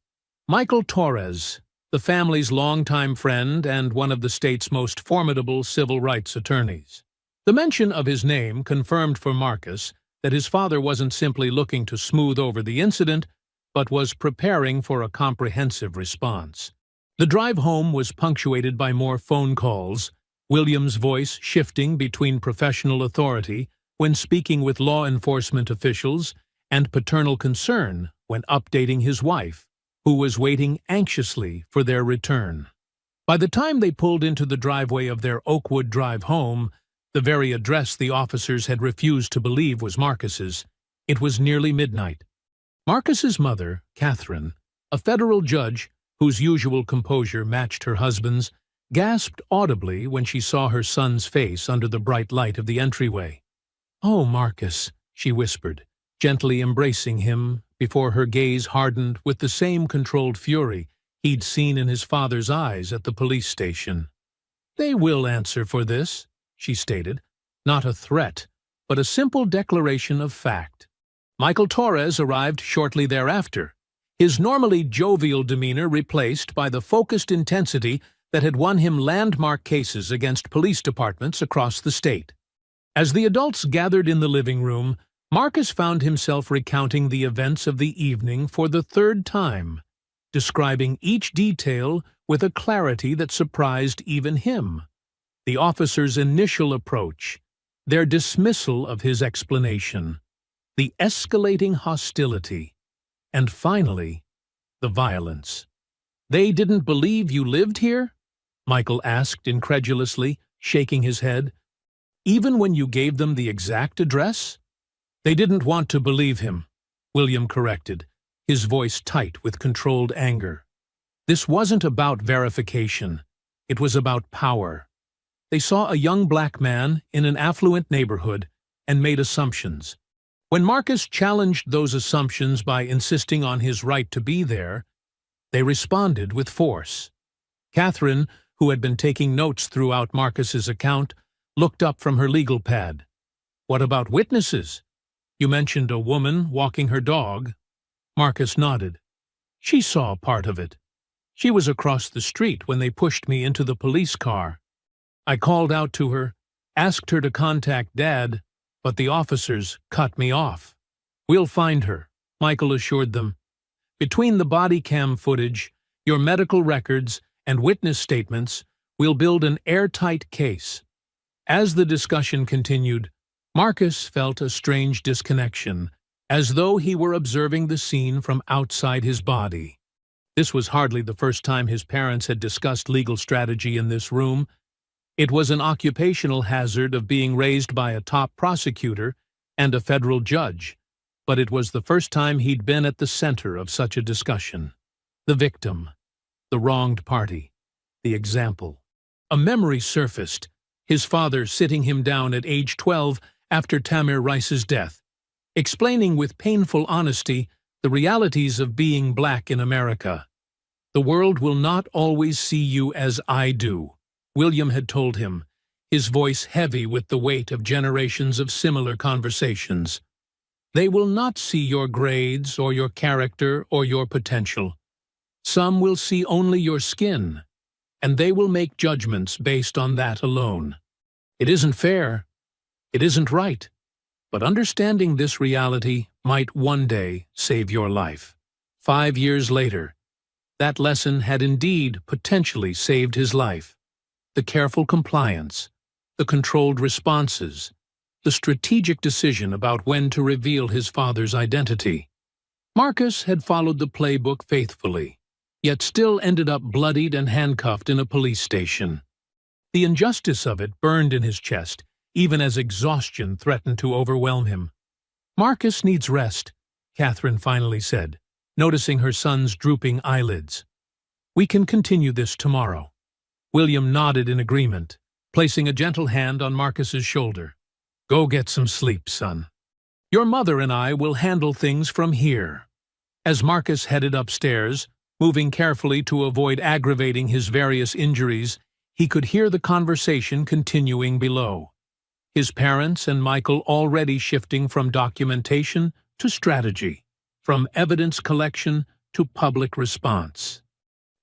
A: Michael Torres, the family's longtime friend and one of the state's most formidable civil rights attorneys. The mention of his name confirmed for Marcus that his father wasn't simply looking to smooth over the incident, but was preparing for a comprehensive response. The drive home was punctuated by more phone calls, William's voice shifting between professional authority when speaking with law enforcement officials and paternal concern when updating his wife, who was waiting anxiously for their return. By the time they pulled into the driveway of their Oakwood Drive home, the very address the officers had refused to believe was Marcus's, it was nearly midnight. Marcus's mother, Catherine, a federal judge whose usual composure matched her husband's, gasped audibly when she saw her son's face under the bright light of the entryway. "Oh, Marcus," she whispered, gently embracing him before her gaze hardened with the same controlled fury he'd seen in his father's eyes at the police station. "They will answer for this," she stated, not a threat, but a simple declaration of fact. Michael Torres arrived shortly thereafter, his normally jovial demeanor replaced by the focused intensity that had won him landmark cases against police departments across the state. As the adults gathered in the living room, Marcus found himself recounting the events of the evening for the third time, describing each detail with a clarity that surprised even him. The officer's initial approach, their dismissal of his explanation, the escalating hostility, and finally, the violence. "They didn't believe you lived here?" Michael asked incredulously, shaking his head. "Even when you gave them the exact address?" "They didn't want to believe him," William corrected, his voice tight with controlled anger. "This wasn't about verification. It was about power. They saw a young black man in an affluent neighborhood and made assumptions. When Marcus challenged those assumptions by insisting on his right to be there, they responded with force." Catherine, who had been taking notes throughout Marcus's account, looked up from her legal pad. "What about witnesses? You mentioned a woman walking her dog." Marcus nodded. "She saw part of it. She was across the street when they pushed me into the police car. I called out to her, asked her to contact Dad, but the officers cut me off." "We'll find her," Michael assured them. "Between the body cam footage, your medical records, and witness statements, we'll build an airtight case." As the discussion continued, Marcus felt a strange disconnection, as though he were observing the scene from outside his body. This was hardly the first time his parents had discussed legal strategy in this room. It was an occupational hazard of being raised by a top prosecutor and a federal judge, but it was the first time he'd been at the center of such a discussion. The victim, the wronged party, the example. A memory surfaced, his father sitting him down at age 12 after Tamir Rice's death, explaining with painful honesty the realities of being black in America. "The world will not always see you as I do," William had told him, his voice heavy with the weight of generations of similar conversations. "They will not see your grades or your character or your potential. Some will see only your skin, and they will make judgments based on that alone. It isn't fair. It isn't right. But understanding this reality might one day save your life." 5 years later, that lesson had indeed potentially saved his life. The careful compliance, the controlled responses, the strategic decision about when to reveal his father's identity. Marcus had followed the playbook faithfully, yet still ended up bloodied and handcuffed in a police station. The injustice of it burned in his chest, even as exhaustion threatened to overwhelm him. "Marcus needs rest," Catherine finally said, noticing her son's drooping eyelids. "We can continue this tomorrow." William nodded in agreement, placing a gentle hand on Marcus's shoulder. "Go get some sleep, son. Your mother and I will handle things from here." As Marcus headed upstairs, moving carefully to avoid aggravating his various injuries, he could hear the conversation continuing below. His parents and Michael already shifting from documentation to strategy, from evidence collection to public response.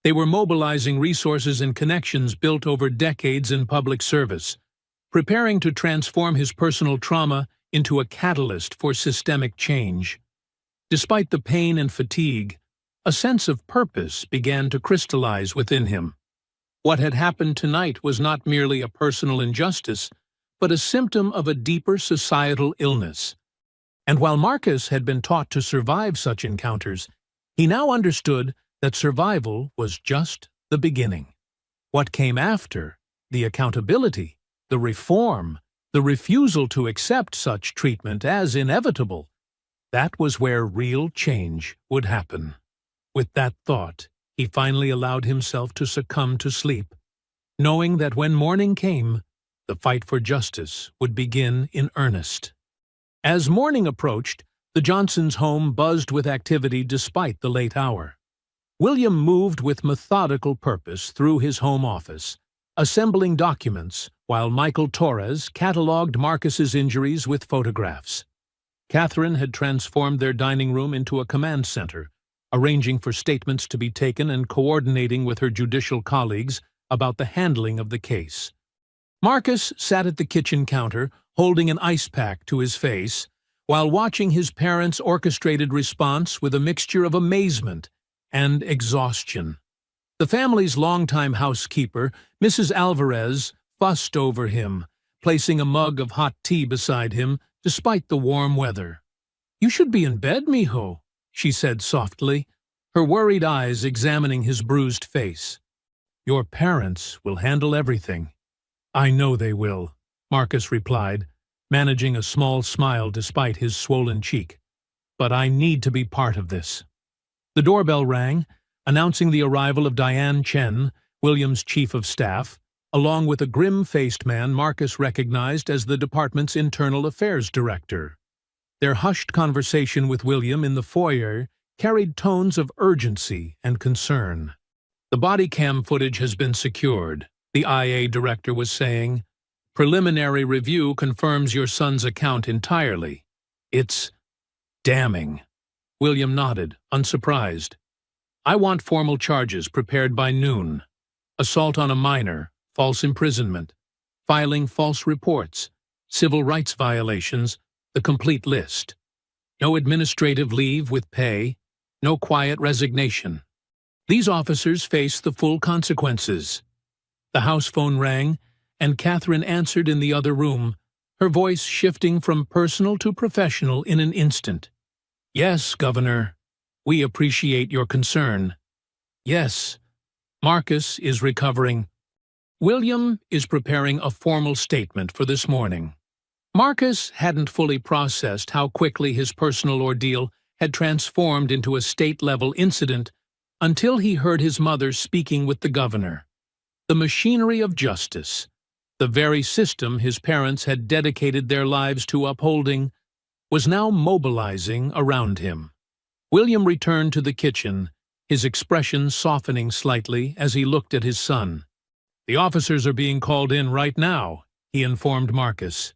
A: They were mobilizing resources and connections built over decades in public service, preparing to transform his personal trauma into a catalyst for systemic change. Despite the pain and fatigue, a sense of purpose began to crystallize within him. What had happened tonight was not merely a personal injustice, but a symptom of a deeper societal illness. And while Marcus had been taught to survive such encounters, he now understood that survival was just the beginning. What came after, the accountability, the reform, the refusal to accept such treatment as inevitable, that was where real change would happen. With that thought, he finally allowed himself to succumb to sleep, knowing that when morning came, the fight for justice would begin in earnest. As morning approached, the Johnsons' home buzzed with activity despite the late hour. William moved with methodical purpose through his home office, assembling documents, while Michael Torres catalogued Marcus's injuries with photographs. Catherine had transformed their dining room into a command center, arranging for statements to be taken and coordinating with her judicial colleagues about the handling of the case. Marcus sat at the kitchen counter, holding an ice pack to his face, while watching his parents' orchestrated response with a mixture of amazement and exhaustion. The family's longtime housekeeper, Mrs. Alvarez, fussed over him, placing a mug of hot tea beside him despite the warm weather. "You should be in bed, mijo," she said softly, her worried eyes examining his bruised face. "Your parents will handle everything." "I know they will," Marcus replied, managing a small smile despite his swollen cheek. "But I need to be part of this." The doorbell rang, announcing the arrival of Diane Chen, William's chief of staff, along with a grim-faced man Marcus recognized as the department's internal affairs director. Their hushed conversation with William in the foyer carried tones of urgency and concern. "The body cam footage has been secured," the IA director was saying. "Preliminary review confirms your son's account entirely. It's damning." William nodded, unsurprised. "I want formal charges prepared by noon. Assault on a minor, false imprisonment, filing false reports, civil rights violations, the complete list. No administrative leave with pay, no quiet resignation. These officers face the full consequences." The house phone rang, and Catherine answered in the other room, her voice shifting from personal to professional in an instant. "Yes, Governor. We appreciate your concern. Yes, Marcus is recovering. William is preparing a formal statement for this morning." Marcus hadn't fully processed how quickly his personal ordeal had transformed into a state-level incident until he heard his mother speaking with the governor. The machinery of justice, the very system his parents had dedicated their lives to upholding, was now mobilizing around him. William returned to the kitchen, his expression softening slightly as he looked at his son. "The officers are being called in right now," he informed Marcus.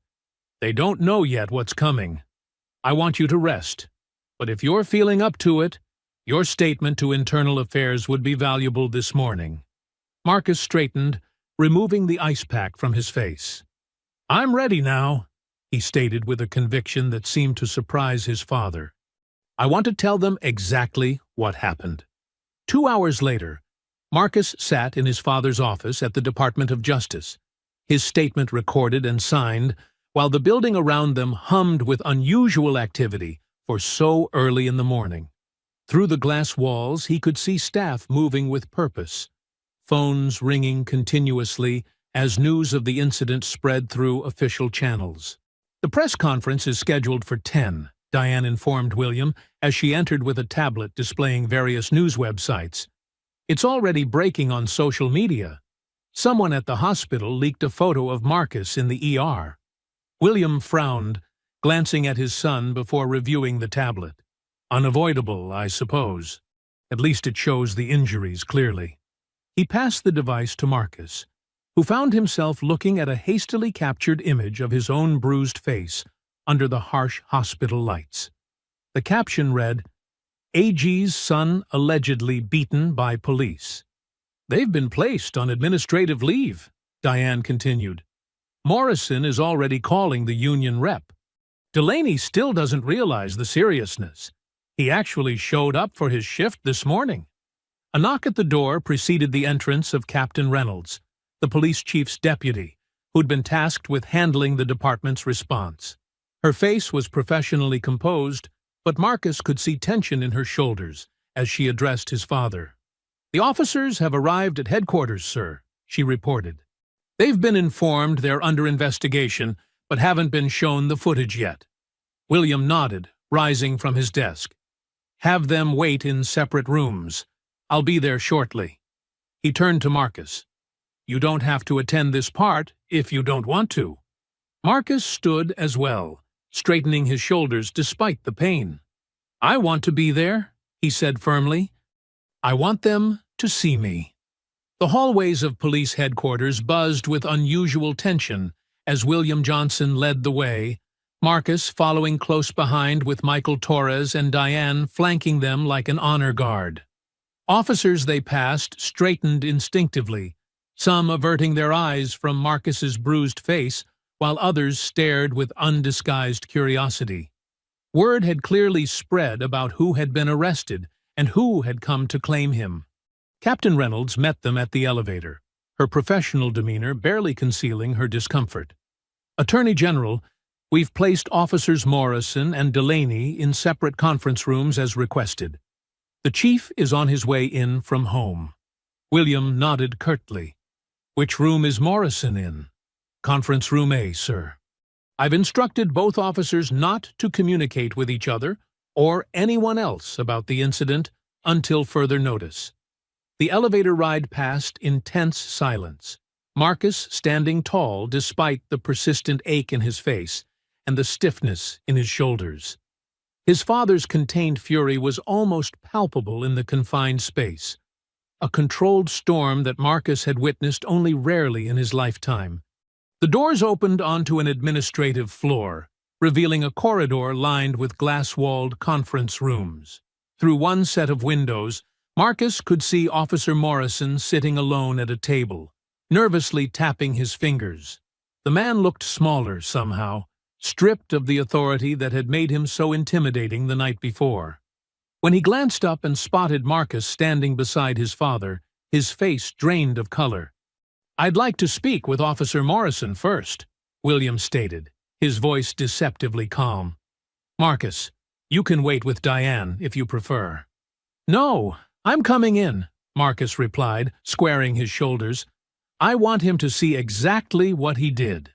A: "They don't know yet what's coming. I want you to rest, but if you're feeling up to it, your statement to Internal Affairs would be valuable this morning." Marcus straightened, removing the ice pack from his face. "I'm ready now," he stated with a conviction that seemed to surprise his father. "I want to tell them exactly what happened." 2 hours later, Marcus sat in his father's office at the Department of Justice, his statement recorded and signed, while the building around them hummed with unusual activity for so early in the morning. Through the glass walls, he could see staff moving with purpose, phones ringing continuously as news of the incident spread through official channels. "The press conference is scheduled for 10, Diane informed William as she entered with a tablet displaying various news websites. "It's already breaking on social media. Someone at the hospital leaked a photo of Marcus in the ER." William frowned, glancing at his son before reviewing the tablet. "Unavoidable, I suppose. At least it shows the injuries clearly." He passed the device to Marcus, who found himself looking at a hastily captured image of his own bruised face under the harsh hospital lights. The caption read, "AG's son allegedly beaten by police." "They've been placed on administrative leave," Diane continued. "Morrison is already calling the union rep. Delaney still doesn't realize the seriousness. He actually showed up for his shift this morning." A knock at the door preceded the entrance of Captain Reynolds, the police chief's deputy, who'd been tasked with handling the department's response. Her face was professionally composed, but Marcus could see tension in her shoulders as she addressed his father. "The officers have arrived at headquarters, sir," she reported. "They've been informed they're under investigation, but haven't been shown the footage yet." William nodded, rising from his desk. "Have them wait in separate rooms. I'll be there shortly." He turned to Marcus. "You don't have to attend this part if you don't want to." Marcus stood as well, straightening his shoulders despite the pain. "I want to be there," he said firmly. "I want them to see me." The hallways of police headquarters buzzed with unusual tension as William Johnson led the way, Marcus following close behind with Michael Torres and Diane flanking them like an honor guard. Officers they passed straightened instinctively, some averting their eyes from Marcus's bruised face, while others stared with undisguised curiosity. Word had clearly spread about who had been arrested and who had come to claim him. Captain Reynolds met them at the elevator, her professional demeanor barely concealing her discomfort. "Attorney General, we've placed Officers Morrison and Delaney in separate conference rooms as requested. The chief is on his way in from home." William nodded curtly. "Which room is Morrison in?" "Conference room A, sir." "I've instructed both officers not to communicate with each other or anyone else about the incident until further notice." The elevator ride passed in tense silence, Marcus standing tall despite the persistent ache in his face and the stiffness in his shoulders. His father's contained fury was almost palpable in the confined space, a controlled storm that Marcus had witnessed only rarely in his lifetime. The doors opened onto an administrative floor, revealing a corridor lined with glass-walled conference rooms. Through one set of windows, Marcus could see Officer Morrison sitting alone at a table, nervously tapping his fingers. The man looked smaller somehow, stripped of the authority that had made him so intimidating the night before. When he glanced up and spotted Marcus standing beside his father, his face drained of color. "I'd like to speak with Officer Morrison first," William stated, his voice deceptively calm. "Marcus, you can wait with Diane if you prefer." "No, I'm coming in," Marcus replied, squaring his shoulders. "I want him to see exactly what he did."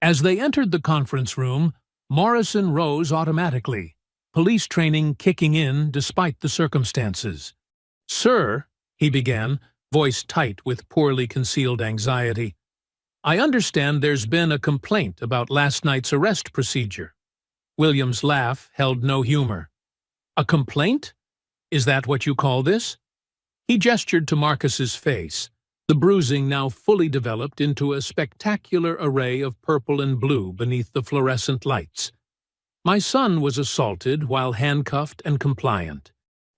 A: As they entered the conference room, Morrison rose automatically, police training kicking in despite the circumstances. "Sir," he began, voice tight with poorly concealed anxiety, "I understand there's been a complaint about last night's arrest procedure." William's laugh held no humor. "A complaint? Is that what you call this?" He gestured to Marcus's face, the bruising now fully developed into a spectacular array of purple and blue beneath the fluorescent lights. "My son was assaulted while handcuffed and compliant.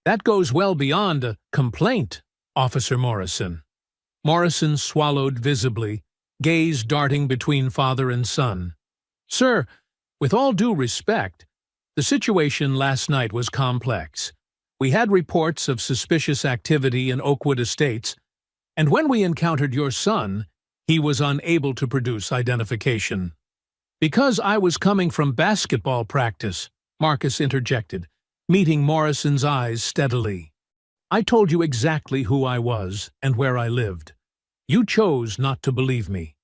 A: That goes well beyond a complaint, Officer Morrison." Morrison swallowed visibly, gaze darting between father and son. "Sir, with all due respect, the situation last night was complex. We had reports of suspicious activity in Oakwood Estates, and when we encountered your son, he was unable to produce identification." "Because I was coming from basketball practice," Marcus interjected, meeting Morrison's eyes steadily. "I told you exactly who I was and where I lived. You chose not to believe me."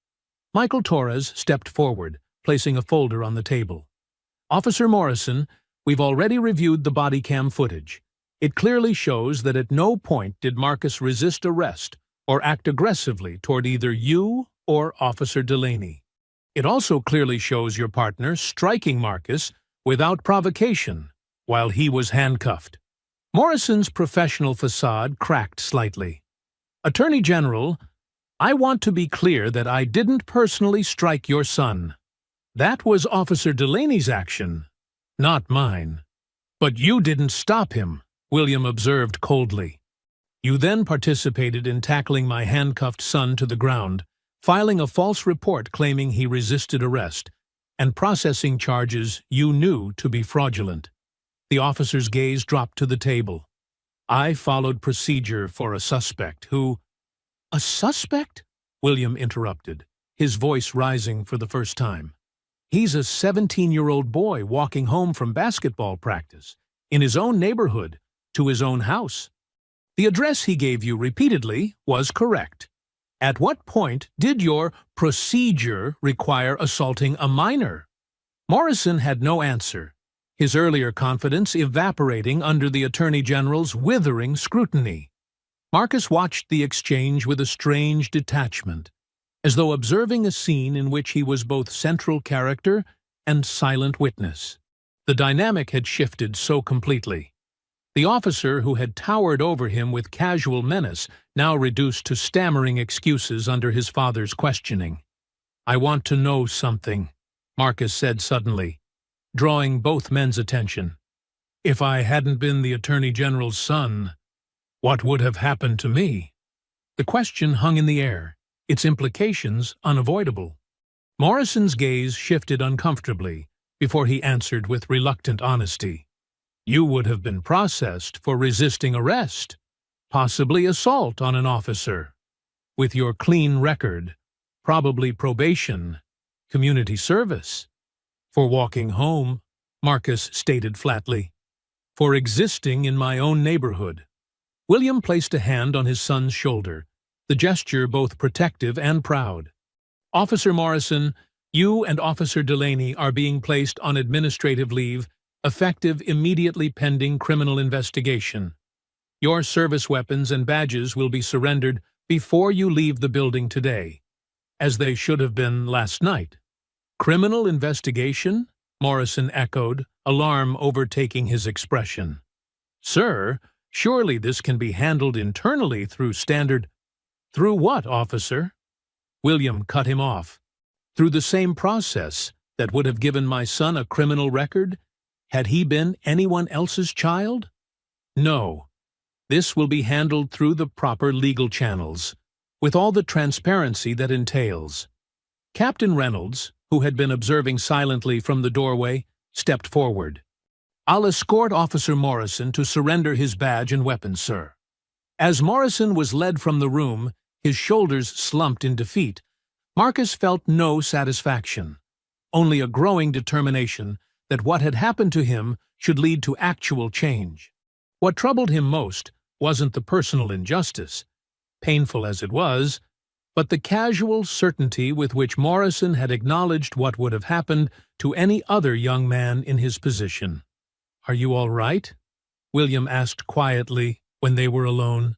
A: Michael Torres stepped forward, placing a folder on the table. "Officer Morrison, we've already reviewed the body cam footage. It clearly shows that at no point did Marcus resist arrest or act aggressively toward either you or Officer Delaney. It also clearly shows your partner striking Marcus without provocation while he was handcuffed." Morrison's professional facade cracked slightly. "Attorney General, I want to be clear that I didn't personally strike your son. That was Officer Delaney's action, not mine." "But you didn't stop him," William observed coldly. "You then participated in tackling my handcuffed son to the ground, filing a false report claiming he resisted arrest, and processing charges you knew to be fraudulent." The officer's gaze dropped to the table. "I followed procedure for a suspect who—" "A suspect?" William interrupted, his voice rising for the first time. "He's a 17-year-old boy walking home from basketball practice, in his own neighborhood, to his own house. The address he gave you repeatedly was correct. At what point did your procedure require assaulting a minor?" Morrison had no answer, his earlier confidence evaporating under the Attorney General's withering scrutiny. Marcus watched the exchange with a strange detachment, as though observing a scene in which he was both central character and silent witness. The dynamic had shifted so completely. The officer who had towered over him with casual menace now reduced to stammering excuses under his father's questioning. "I want to know something," Marcus said suddenly, drawing both men's attention. "If I hadn't been the Attorney General's son, what would have happened to me?" The question hung in the air, its implications unavoidable. Morrison's gaze shifted uncomfortably before he answered with reluctant honesty. "You would have been processed for resisting arrest, possibly assault on an officer. With your clean record, probably probation, community service. For walking home," Marcus stated flatly. "For existing in my own neighborhood." William placed a hand on his son's shoulder, the gesture both protective and proud. "Officer Morrison, you and Officer Delaney are being placed on administrative leave, effective immediately pending criminal investigation. Your service weapons and badges will be surrendered before you leave the building today, as they should have been last night." "Criminal investigation?" Morrison echoed, alarm overtaking his expression. "Sir, surely this can be handled internally through standard—" "Through what, officer?" William cut him off. "Through the same process that would have given my son a criminal record, had he been anyone else's child? No. This will be handled through the proper legal channels, with all the transparency that entails." Captain Reynolds, who had been observing silently from the doorway, stepped forward. "I'll escort Officer Morrison to surrender his badge and weapons, sir." As Morrison was led from the room, his shoulders slumped in defeat, Marcus felt no satisfaction, only a growing determination that what had happened to him should lead to actual change. What troubled him most wasn't the personal injustice, painful as it was, but the casual certainty with which Morrison had acknowledged what would have happened to any other young man in his position. "Are you all right?" William asked quietly when they were alone.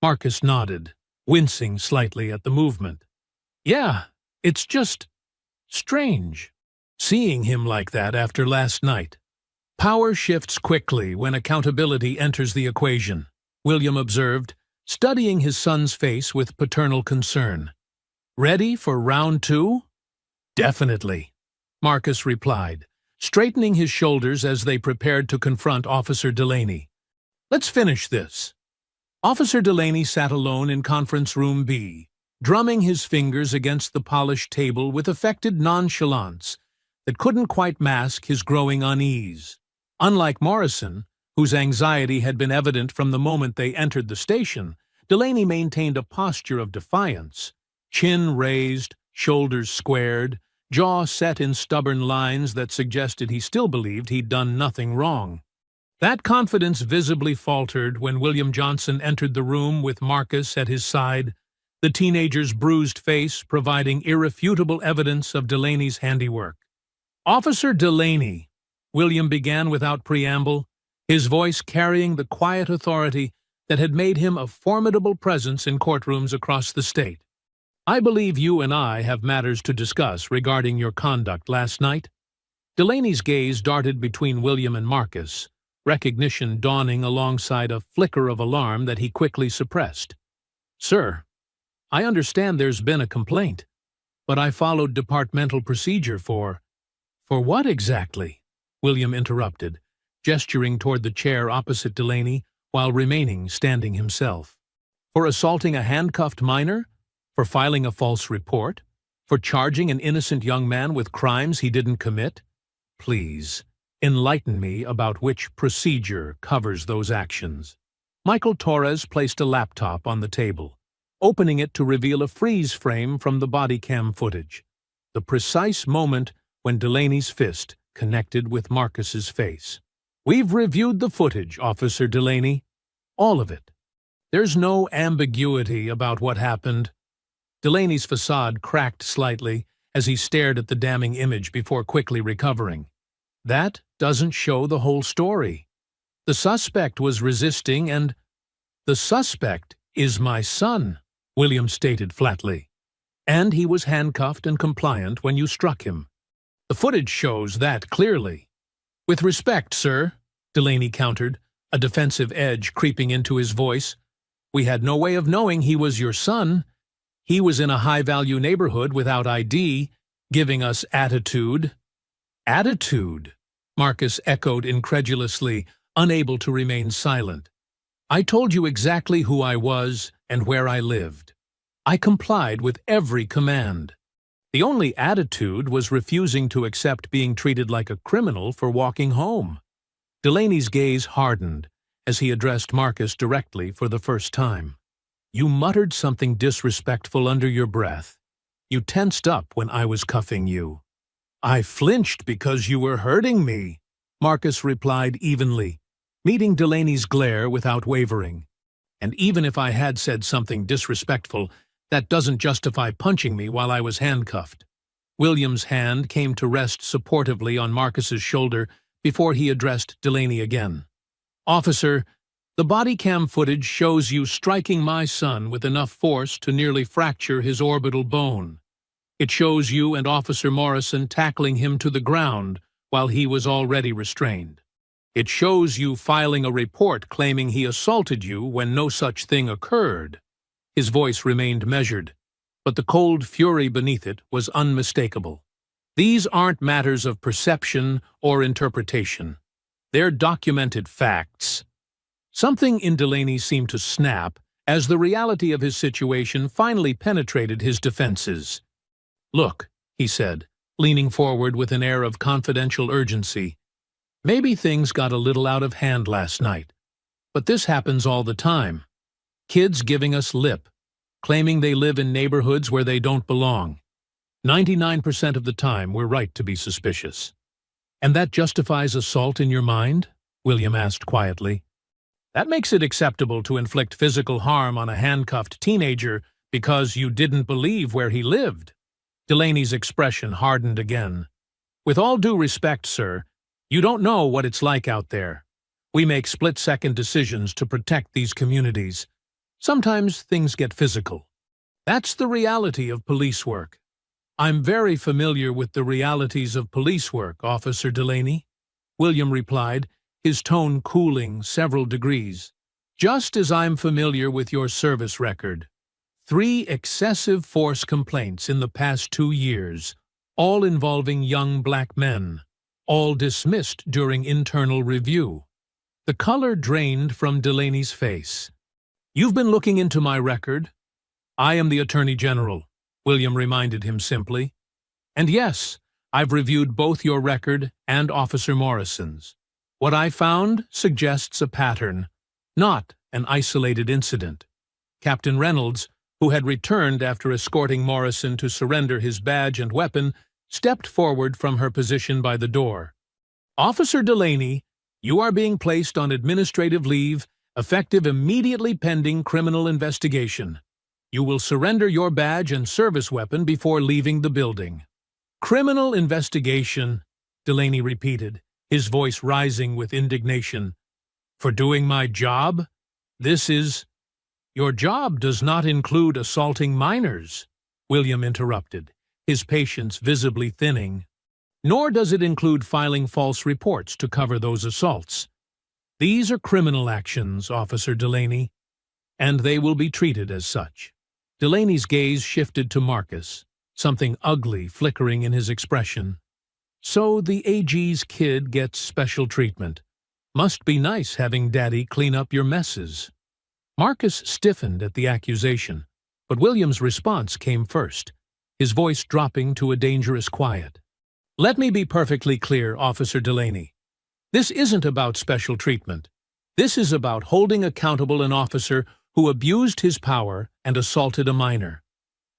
A: Marcus nodded, wincing slightly at the movement. "Yeah, it's just strange, seeing him like that after last night." "Power shifts quickly when accountability enters the equation," William observed, studying his son's face with paternal concern. "Ready for round 2? "Definitely," Marcus replied, straightening his shoulders as they prepared to confront Officer Delaney. "Let's finish this." Officer Delaney sat alone in Conference Room B, drumming his fingers against the polished table with affected nonchalance that couldn't quite mask his growing unease. Unlike Morrison, whose anxiety had been evident from the moment they entered the station, Delaney maintained a posture of defiance, chin raised, shoulders squared, jaw set in stubborn lines that suggested he still believed he'd done nothing wrong. That confidence visibly faltered when William Johnson entered the room with Marcus at his side, the teenager's bruised face providing irrefutable evidence of Delaney's handiwork. "Officer Delaney," William began without preamble, his voice carrying the quiet authority that had made him a formidable presence in courtrooms across the state. "I believe you and I have matters to discuss regarding your conduct last night." Delaney's gaze darted between William and Marcus, recognition dawning alongside a flicker of alarm that he quickly suppressed. "Sir, I understand there's been a complaint, but I followed departmental procedure for—" "For what exactly?" William interrupted, gesturing toward the chair opposite Delaney while remaining standing himself. "For assaulting a handcuffed minor? For filing a false report? For charging an innocent young man with crimes he didn't commit? Please, enlighten me about which procedure covers those actions." Michael Torres placed a laptop on the table, opening it to reveal a freeze frame from the body cam footage, the precise moment when Delaney's fist connected with Marcus's face. "We've reviewed the footage, Officer Delaney. All of it. There's no ambiguity about what happened." Delaney's facade cracked slightly as he stared at the damning image before quickly recovering. "That doesn't show the whole story. The suspect was resisting and—" "The suspect is my son," William stated flatly. "And he was handcuffed and compliant when you struck him. The footage shows that clearly." "With respect, sir," Delaney countered, a defensive edge creeping into his voice, "we had no way of knowing he was your son. He was in a high-value neighborhood without ID, giving us attitude." "Attitude?" Marcus echoed incredulously, unable to remain silent. "I told you exactly who I was and where I lived. I complied with every command. The only attitude was refusing to accept being treated like a criminal for walking home." Delaney's gaze hardened as he addressed Marcus directly for the first time. "You muttered something disrespectful under your breath. You tensed up when I was cuffing you." "I flinched because you were hurting me," Marcus replied evenly, meeting Delaney's glare without wavering. "And even if I had said something disrespectful, that doesn't justify punching me while I was handcuffed." William's hand came to rest supportively on Marcus's shoulder before he addressed Delaney again. "Officer, the body cam footage shows you striking my son with enough force to nearly fracture his orbital bone. It shows you and Officer Morrison tackling him to the ground while he was already restrained. It shows you filing a report claiming he assaulted you when no such thing occurred." His voice remained measured, but the cold fury beneath it was unmistakable. "These aren't matters of perception or interpretation. They're documented facts." Something in Delaney seemed to snap as the reality of his situation finally penetrated his defenses. "Look," he said, leaning forward with an air of confidential urgency, "maybe things got a little out of hand last night, but this happens all the time. Kids giving us lip, claiming they live in neighborhoods where they don't belong. 99% of the time, we're right to be suspicious." "And that justifies assault in your mind?" William asked quietly. "That makes it acceptable to inflict physical harm on a handcuffed teenager because you didn't believe where he lived." Delaney's expression hardened again. "With all due respect, sir, you don't know what it's like out there. We make split-second decisions to protect these communities. Sometimes things get physical. That's the reality of police work." "I'm very familiar with the realities of police work, Officer Delaney," William replied, his tone cooling several degrees. "Just as I'm familiar with your service record. 3 excessive force complaints in the past 2 years, all involving young black men, all dismissed during internal review." The color drained from Delaney's face. "You've been looking into my record?" "I am the Attorney General," William reminded him simply. "And yes, I've reviewed both your record and Officer Morrison's. What I found suggests a pattern, not an isolated incident." Captain Reynolds, who had returned after escorting Morrison to surrender his badge and weapon, stepped forward from her position by the door. "Officer Delaney, you are being placed on administrative leave, effective immediately pending criminal investigation. You will surrender your badge and service weapon before leaving the building." "Criminal investigation," Delaney repeated, his voice rising with indignation. "For doing my job? This is—" "Your job does not include assaulting minors," William interrupted, his patience visibly thinning. "Nor does it include filing false reports to cover those assaults. These are criminal actions, Officer Delaney, and they will be treated as such." Delaney's gaze shifted to Marcus, something ugly flickering in his expression. "So the AG's kid gets special treatment. Must be nice having Daddy clean up your messes." Marcus stiffened at the accusation, but William's response came first, his voice dropping to a dangerous quiet. "Let me be perfectly clear, Officer Delaney. This isn't about special treatment. This is about holding accountable an officer who abused his power and assaulted a minor.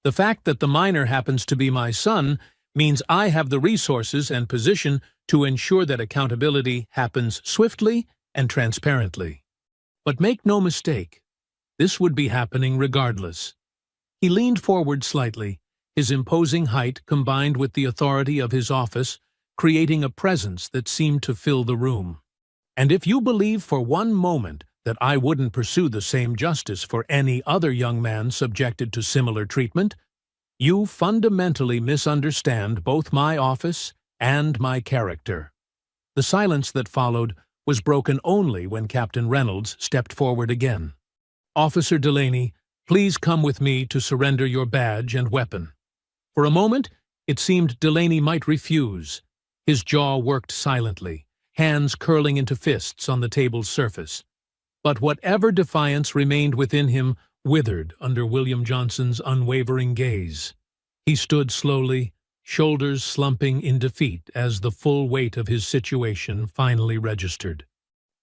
A: The fact that the minor happens to be my son means I have the resources and position to ensure that accountability happens swiftly and transparently. But make no mistake, this would be happening regardless." He leaned forward slightly, his imposing height combined with the authority of his office, creating a presence that seemed to fill the room. "And if you believe for one moment that I wouldn't pursue the same justice for any other young man subjected to similar treatment. You fundamentally misunderstand both my office and my character." The silence that followed was broken only when Captain Reynolds stepped forward again. "Officer Delaney, please come with me to surrender your badge and weapon." For a moment, it seemed Delaney might refuse. His jaw worked silently, hands curling into fists on the table's surface. But whatever defiance remained within him withered under William Johnson's unwavering gaze. He stood slowly, shoulders slumping in defeat as the full weight of his situation finally registered.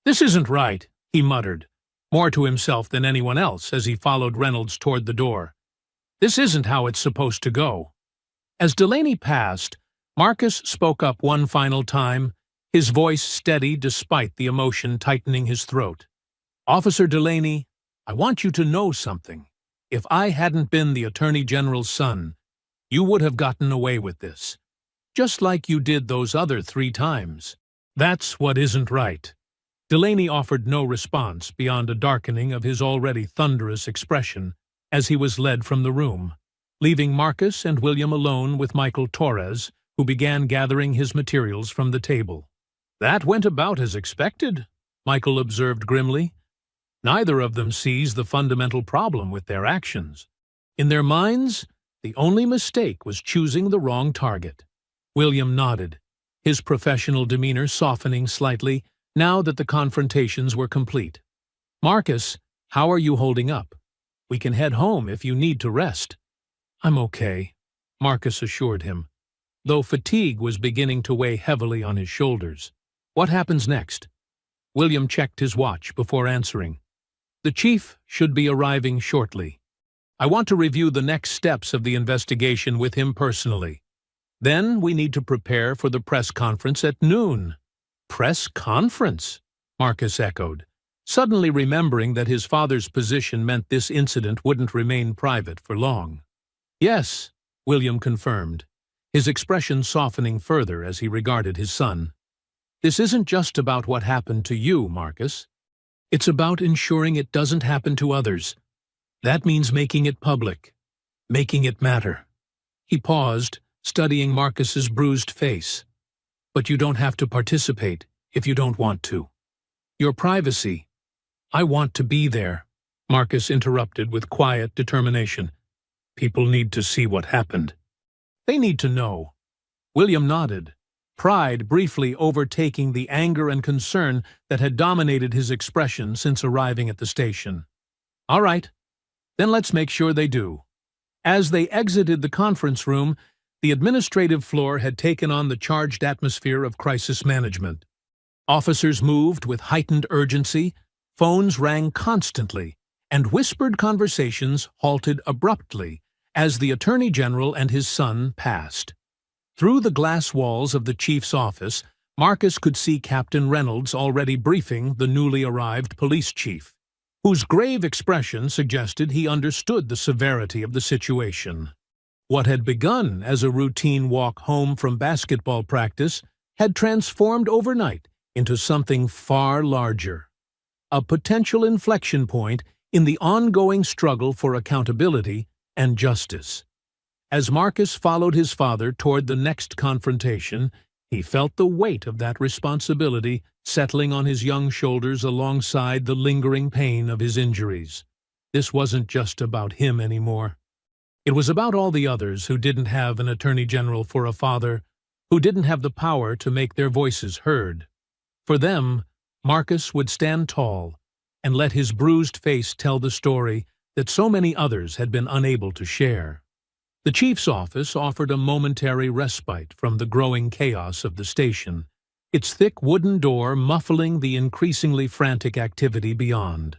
A: "This isn't right," he muttered, more to himself than anyone else as he followed Reynolds toward the door. "This isn't how it's supposed to go." As Delaney passed, Marcus spoke up one final time, his voice steady despite the emotion tightening his throat. "Officer Delaney, I want you to know something. If I hadn't been the Attorney General's son, you would have gotten away with this, just like you did those other 3 times. That's what isn't right." Delaney offered no response beyond a darkening of his already thunderous expression as he was led from the room, leaving Marcus and William alone with Michael Torres, who began gathering his materials from the table. "That went about as expected," Michael observed grimly. "Neither of them sees the fundamental problem with their actions. In their minds, the only mistake was choosing the wrong target." William nodded, his professional demeanor softening slightly now that the confrontations were complete. "Marcus, how are you holding up? We can head home if you need to rest." "I'm okay," Marcus assured him, though fatigue was beginning to weigh heavily on his shoulders. "What happens next?" William checked his watch before answering. "The chief should be arriving shortly. I want to review the next steps of the investigation with him personally. Then we need to prepare for the press conference at noon." "Press conference?" Marcus echoed, suddenly remembering that his father's position meant this incident wouldn't remain private for long. "Yes," William confirmed, his expression softening further as he regarded his son. "This isn't just about what happened to you, Marcus. It's about ensuring it doesn't happen to others. That means making it public, making it matter." He paused, studying Marcus's bruised face. "But you don't have to participate if you don't want to. Your privacy. I want to be there," Marcus interrupted with quiet determination. "People need to see what happened. They need to know." William nodded, pride briefly overtaking the anger and concern that had dominated his expression since arriving at the station. "All right, then let's make sure they do." As they exited the conference room, the administrative floor had taken on the charged atmosphere of crisis management. Officers moved with heightened urgency, phones rang constantly, and whispered conversations halted abruptly as the Attorney General and his son passed. Through the glass walls of the chief's office, Marcus could see Captain Reynolds already briefing the newly arrived police chief, whose grave expression suggested he understood the severity of the situation. What had begun as a routine walk home from basketball practice had transformed overnight into something far larger, a potential inflection point in the ongoing struggle for accountability and justice. As Marcus followed his father toward the next confrontation, he felt the weight of that responsibility settling on his young shoulders alongside the lingering pain of his injuries. This wasn't just about him anymore. It was about all the others who didn't have an Attorney General for a father, who didn't have the power to make their voices heard. For them, Marcus would stand tall and let his bruised face tell the story that so many others had been unable to share. The chief's office offered a momentary respite from the growing chaos of the station, its thick wooden door muffling the increasingly frantic activity beyond.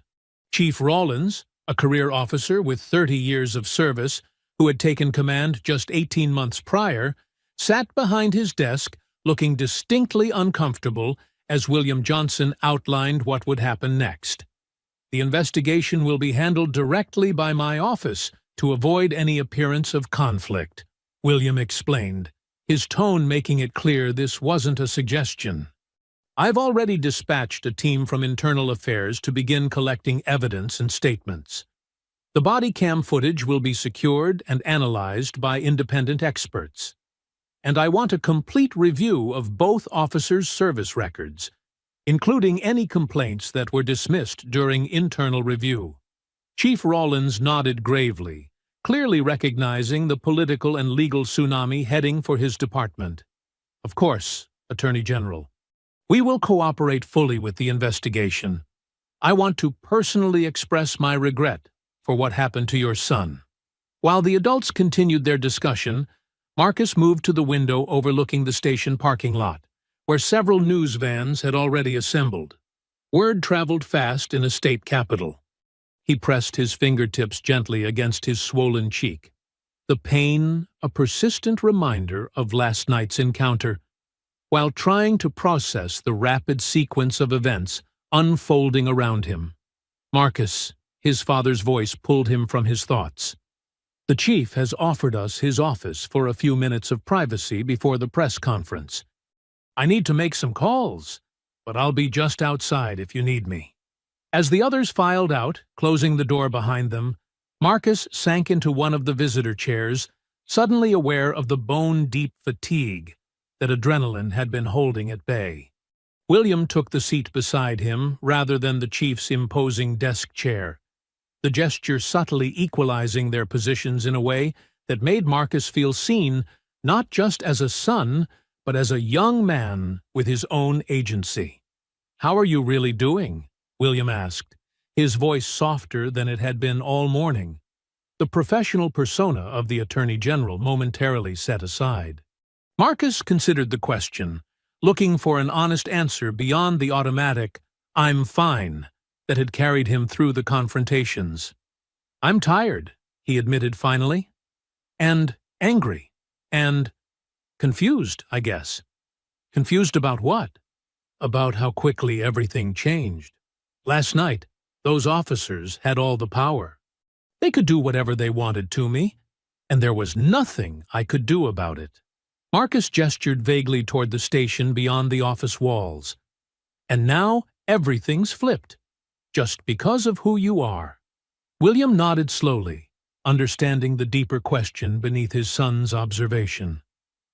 A: Chief Rawlins, a career officer with 30 years of service, who had taken command just 18 months prior, sat behind his desk looking distinctly uncomfortable as William Johnson outlined what would happen next. "The investigation will be handled directly by my office to avoid any appearance of conflict," William explained, his tone making it clear this wasn't a suggestion. I've already dispatched a team from Internal Affairs to begin collecting evidence and statements. The body cam footage will be secured and analyzed by independent experts. And I want a complete review of both officers' service records, including any complaints that were dismissed during internal review. Chief Rawlins nodded gravely, clearly recognizing the political and legal tsunami heading for his department. Of course, Attorney General. We will cooperate fully with the investigation. I want to personally express my regret for what happened to your son. While the adults continued their discussion, Marcus moved to the window overlooking the station parking lot, where several news vans had already assembled. Word traveled fast in a state capital. He pressed his fingertips gently against his swollen cheek. The pain, a persistent reminder of last night's encounter, while trying to process the rapid sequence of events unfolding around him. Marcus, his father's voice pulled him from his thoughts. The chief has offered us his office for a few minutes of privacy before the press conference. I need to make some calls, but I'll be just outside if you need me. As the others filed out, closing the door behind them, Marcus sank into one of the visitor chairs, suddenly aware of the bone-deep fatigue that adrenaline had been holding at bay. William took the seat beside him rather than the chief's imposing desk chair, the gesture subtly equalizing their positions in a way that made Marcus feel seen not just as a son, but as a young man with his own agency. "How are you really doing?" William asked, his voice softer than it had been all morning, the professional persona of the Attorney General momentarily set aside. Marcus considered the question, looking for an honest answer beyond the automatic, "I'm fine," that had carried him through the confrontations. "I'm tired," he admitted finally, "and angry, and confused, I guess." "Confused about what?" "About how quickly everything changed. Last night, those officers had all the power. They could do whatever they wanted to me, and there was nothing I could do about it." Marcus gestured vaguely toward the station beyond the office walls. "And now everything's flipped, just because of who you are." William nodded slowly, understanding the deeper question beneath his son's observation.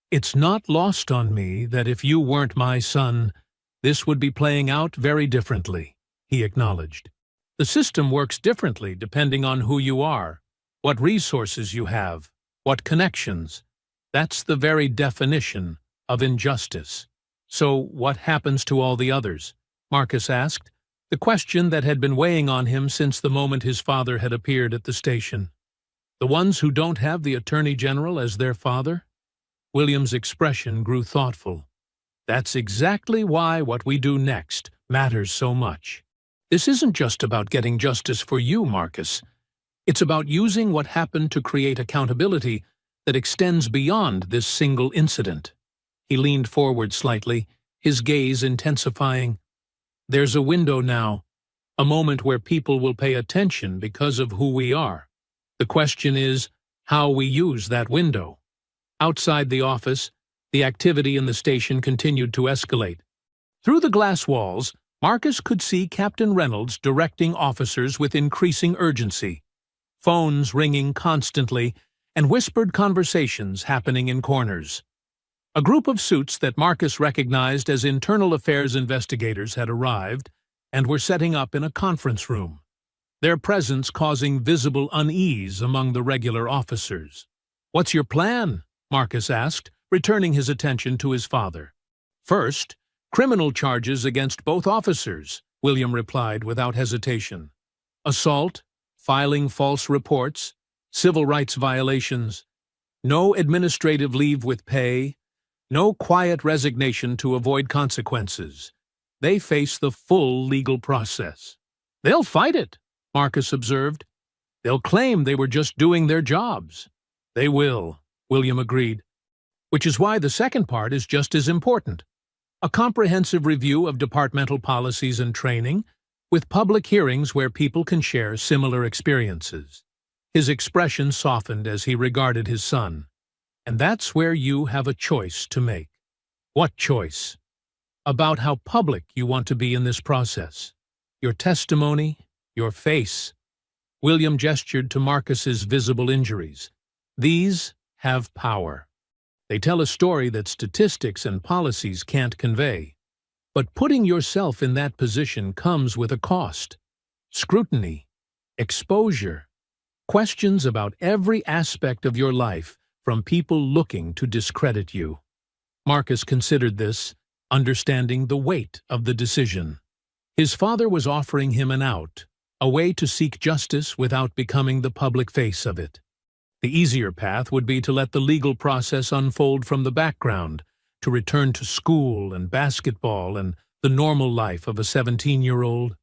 A: "It's not lost on me that if you weren't my son, this would be playing out very differently," he acknowledged. "The system works differently depending on who you are, what resources you have, what connections. That's the very definition of injustice." "So what happens to all the others?" Marcus asked, the question that had been weighing on him since the moment his father had appeared at the station. "The ones who don't have the Attorney General as their father?" William's expression grew thoughtful. "That's exactly why what we do next matters so much. This isn't just about getting justice for you, Marcus. It's about using what happened to create accountability that extends beyond this single incident." He leaned forward slightly, his gaze intensifying. "There's a window now, a moment where people will pay attention because of who we are. The question is how we use that window." Outside the office, the activity in the station continued to escalate. Through the glass walls, Marcus could see Captain Reynolds directing officers with increasing urgency, phones ringing constantly, and whispered conversations happening in corners. A group of suits that Marcus recognized as Internal Affairs investigators had arrived and were setting up in a conference room, their presence causing visible unease among the regular officers. "What's your plan?" Marcus asked, returning his attention to his father. "First, criminal charges against both officers," William replied without hesitation. "Assault, filing false reports, civil rights violations. No administrative leave with pay, no quiet resignation to avoid consequences. They face the full legal process." "They'll fight it," Marcus observed. "They'll claim they were just doing their jobs." "They will," William agreed. "Which is why the second part is just as important. A comprehensive review of departmental policies and training, with public hearings where people can share similar experiences." His expression softened as he regarded his son. "And that's where you have a choice to make." "What choice?" about how public you want to be in this process. Your testimony, your face. William gestured to Marcus's visible injuries. These have power. They tell a story that statistics and policies can't convey. But putting yourself in that position comes with a cost. Scrutiny, exposure, questions about every aspect of your life from people looking to discredit you. Marcus considered this, understanding the weight of the decision. His father was offering him an out, a way to seek justice without becoming the public face of it. The easier path would be to let the legal process unfold from the background, to return to school and basketball and the normal life of a 17-year-old.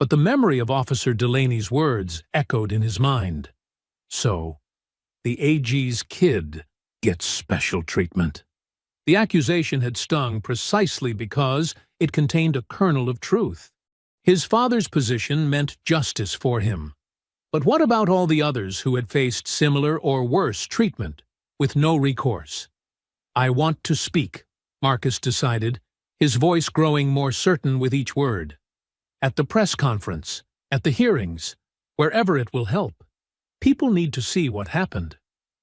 A: But the memory of Officer Delaney's words echoed in his mind. So, the AG's kid gets special treatment. The accusation had stung precisely because it contained a kernel of truth. His father's position meant justice for him. But what about all the others who had faced similar or worse treatment, with no recourse? I want to speak, Marcus decided, his voice growing more certain with each word. At the press conference, at the hearings, wherever it will help. People need to see what happened.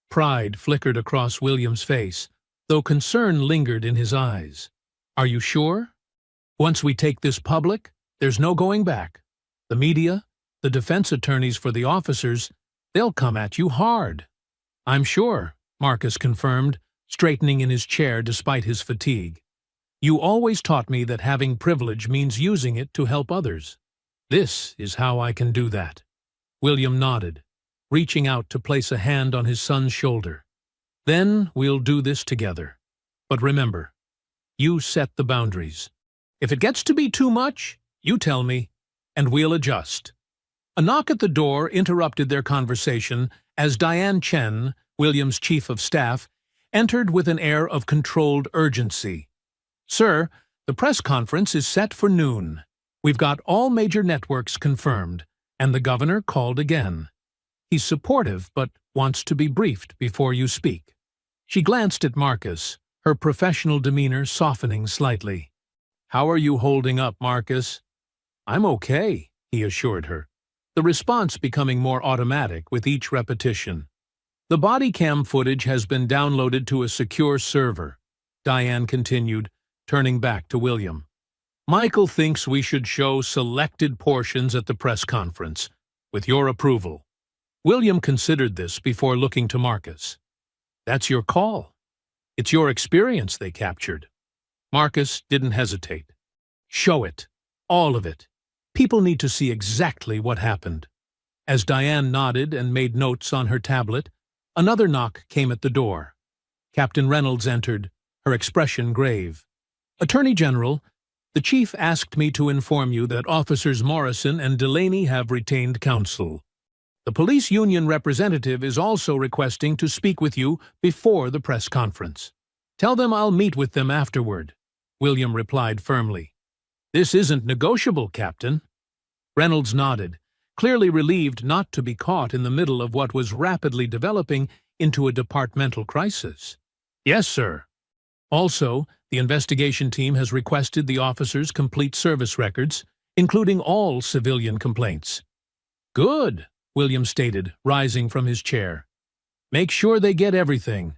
A: Pride flickered across William's face, though concern lingered in his eyes. Are you sure? Once we take this public, there's no going back. The media, the defense attorneys for the officers, they'll come at you hard. I'm sure, Marcus confirmed, straightening in his chair despite his fatigue. You always taught me that having privilege means using it to help others. This is how I can do that. William nodded, reaching out to place a hand on his son's shoulder. Then we'll do this together. But remember, you set the boundaries. If it gets to be too much, you tell me, and we'll adjust. A knock at the door interrupted their conversation as Diane Chen, William's chief of staff, entered with an air of controlled urgency. Sir, the press conference is set for noon. We've got all major networks confirmed, and the governor called again. He's supportive, but wants to be briefed before you speak. She glanced at Marcus, her professional demeanor softening slightly. How are you holding up, Marcus? I'm okay, he assured her, the response becoming more automatic with each repetition. The body cam footage has been downloaded to a secure server, Diane continued, turning back to William. Michael thinks we should show selected portions at the press conference, with your approval. William considered this before looking to Marcus. That's your call. It's your experience they captured. Marcus didn't hesitate. Show it. All of it. People need to see exactly what happened. As Diane nodded and made notes on her tablet, another knock came at the door. Captain Reynolds entered, her expression grave. Attorney General, the chief asked me to inform you that Officers Morrison and Delaney have retained counsel. The police union representative is also requesting to speak with you before the press conference. Tell them I'll meet with them afterward, William replied firmly. This isn't negotiable, Captain. Reynolds nodded, clearly relieved not to be caught in the middle of what was rapidly developing into a departmental crisis. Yes, sir. Also, the investigation team has requested the officers' complete service records, including all civilian complaints. Good, William stated, rising from his chair. Make sure they get everything.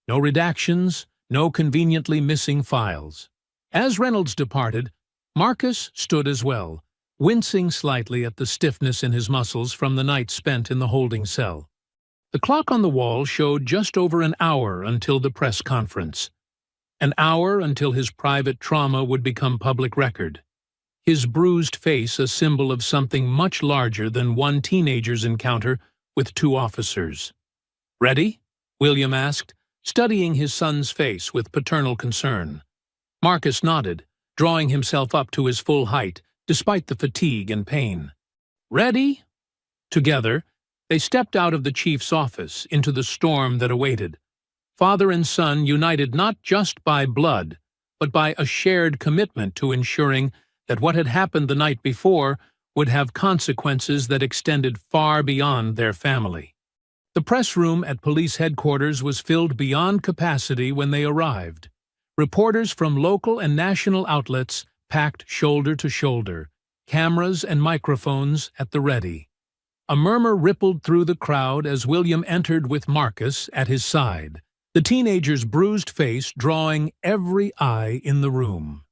A: No redactions, no conveniently missing files. As Reynolds departed, Marcus stood as well, wincing slightly at the stiffness in his muscles from the night spent in the holding cell. The clock on the wall showed just over an hour until the press conference. An hour until his private trauma would become public record. His bruised face a symbol of something much larger than one teenager's encounter with two officers. Ready? William asked, studying his son's face with paternal concern. Marcus nodded, drawing himself up to his full height, despite the fatigue and pain. Ready? Together, they stepped out of the chief's office into the storm that awaited. Father and son united not just by blood, but by a shared commitment to ensuring that what had happened the night before would have consequences that extended far beyond their family. The press room at police headquarters was filled beyond capacity when they arrived, Reporters from local and national outlets packed shoulder to shoulder, cameras and microphones at the ready. A murmur rippled through the crowd as William entered with Marcus at his side, the teenager's bruised face drawing every eye in the room.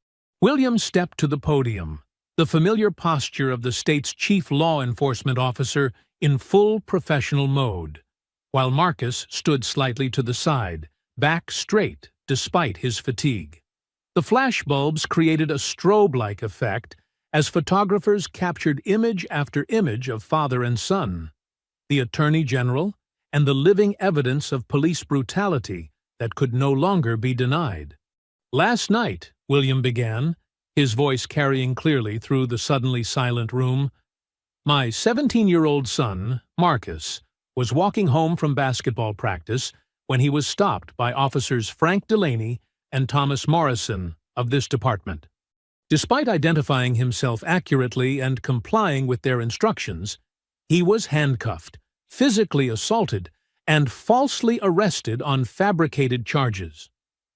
A: William stepped to the podium, the familiar posture of the state's chief law enforcement officer in full professional mode, while Marcus stood slightly to the side, back straight despite his fatigue. The flashbulbs created a strobe-like effect as photographers captured image after image of father and son, the Attorney General, and the living evidence of police brutality that could no longer be denied. "Last night," William began, his voice carrying clearly through the suddenly silent room, "my 17-year-old son, Marcus, was walking home from basketball practice when he was stopped by officers Frank Delaney and Thomas Morrison of this department. Despite identifying himself accurately and complying with their instructions, he was handcuffed, physically assaulted, and falsely arrested on fabricated charges."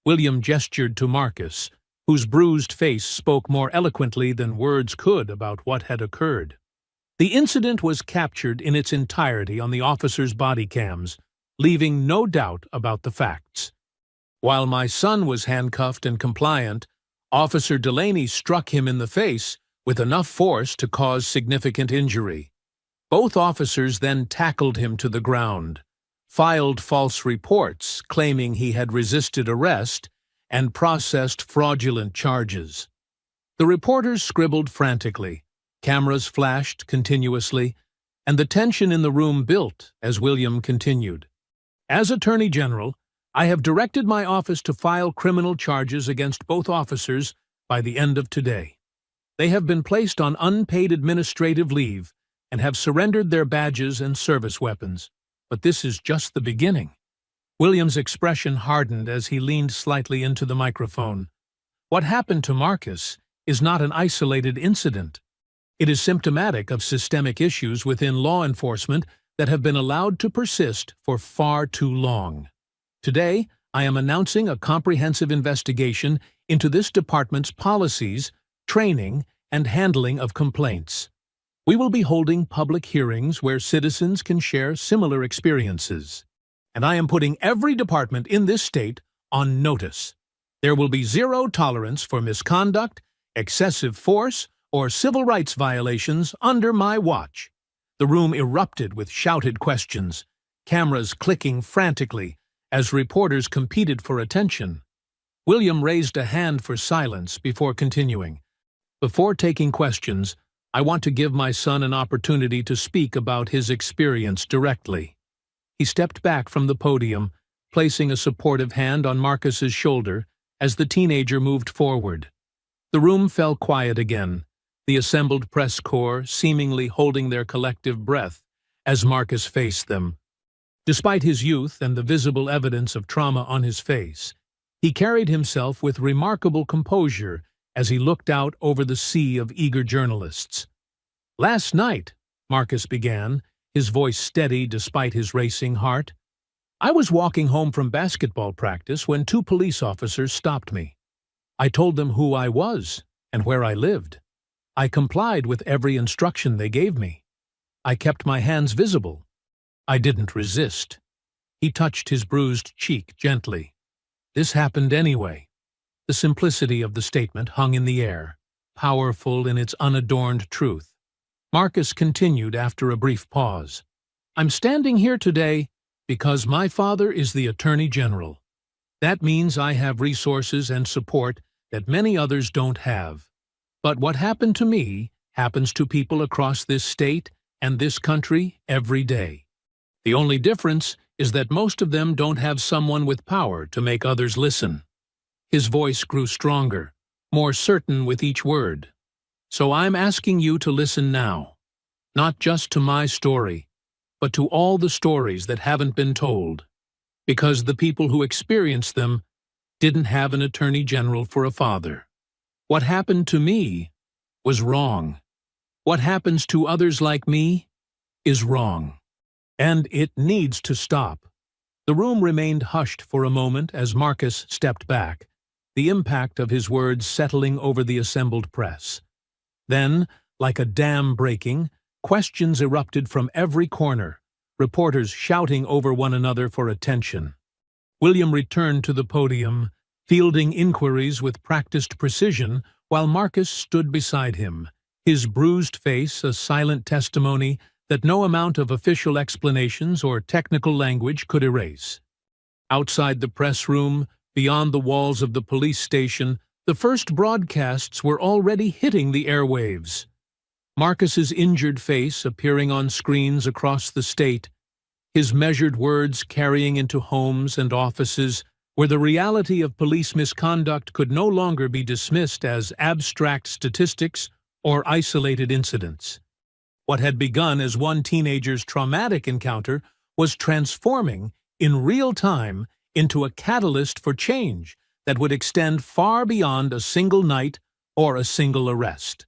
A: William gestured to Marcus, whose bruised face spoke more eloquently than words could about what had occurred. The incident was captured in its entirety on the officers' body cams, leaving no doubt about the facts. "While my son was handcuffed and compliant, Officer Delaney struck him in the face with enough force to cause significant injury. Both officers then tackled him to the ground, filed false reports claiming he had resisted arrest, and processed fraudulent charges." The reporters scribbled frantically, cameras flashed continuously, and the tension in the room built as William continued. "As Attorney General, I have directed my office to file criminal charges against both officers by the end of today. They have been placed on unpaid administrative leave and have surrendered their badges and service weapons. But this is just the beginning." William's expression hardened as he leaned slightly into the microphone. What happened to Marcus is not an isolated incident. It is symptomatic of systemic issues within law enforcement that have been allowed to persist for far too long. Today, I am announcing a comprehensive investigation into this department's policies, training, and handling of complaints. We will be holding public hearings where citizens can share similar experiences. And I am putting every department in this state on notice. There will be zero tolerance for misconduct, excessive force, or civil rights violations under my watch. The room erupted with shouted questions, cameras clicking frantically as reporters competed for attention. William raised a hand for silence before continuing. "Before taking questions, I want to give my son an opportunity to speak about his experience directly." He stepped back from the podium, placing a supportive hand on Marcus's shoulder as the teenager moved forward. The room fell quiet again, the assembled press corps seemingly holding their collective breath as Marcus faced them. Despite his youth and the visible evidence of trauma on his face, he carried himself with remarkable composure as he looked out over the sea of eager journalists. "Last night," Marcus began, his voice steady despite his racing heart, "I was walking home from basketball practice when two police officers stopped me. I told them who I was and where I lived. I complied with every instruction they gave me. I kept my hands visible. I didn't resist." He touched his bruised cheek gently. "This happened anyway." The simplicity of the statement hung in the air, powerful in its unadorned truth. Marcus continued after a brief pause. "I'm standing here today because my father is the Attorney General. That means I have resources and support that many others don't have. But what happened to me happens to people across this state and this country every day. The only difference is that most of them don't have someone with power to make others listen." His voice grew stronger, more certain with each word. "So I'm asking you to listen now, not just to my story, but to all the stories that haven't been told, because the people who experienced them didn't have an Attorney General for a father. What happened to me was wrong. What happens to others like me is wrong. And it needs to stop." The room remained hushed for a moment as Marcus stepped back, the impact of his words settling over the assembled press. Then, like a dam breaking, questions erupted from every corner, reporters shouting over one another for attention. William returned to the podium, fielding inquiries with practiced precision, while Marcus stood beside him, his bruised face a silent testimony that no amount of official explanations or technical language could erase. Outside the press room, beyond the walls of the police station, the first broadcasts were already hitting the airwaves. Marcus's injured face appearing on screens across the state, his measured words carrying into homes and offices, where the reality of police misconduct could no longer be dismissed as abstract statistics or isolated incidents. What had begun as one teenager's traumatic encounter was transforming, in real time, into a catalyst for change that would extend far beyond a single night or a single arrest.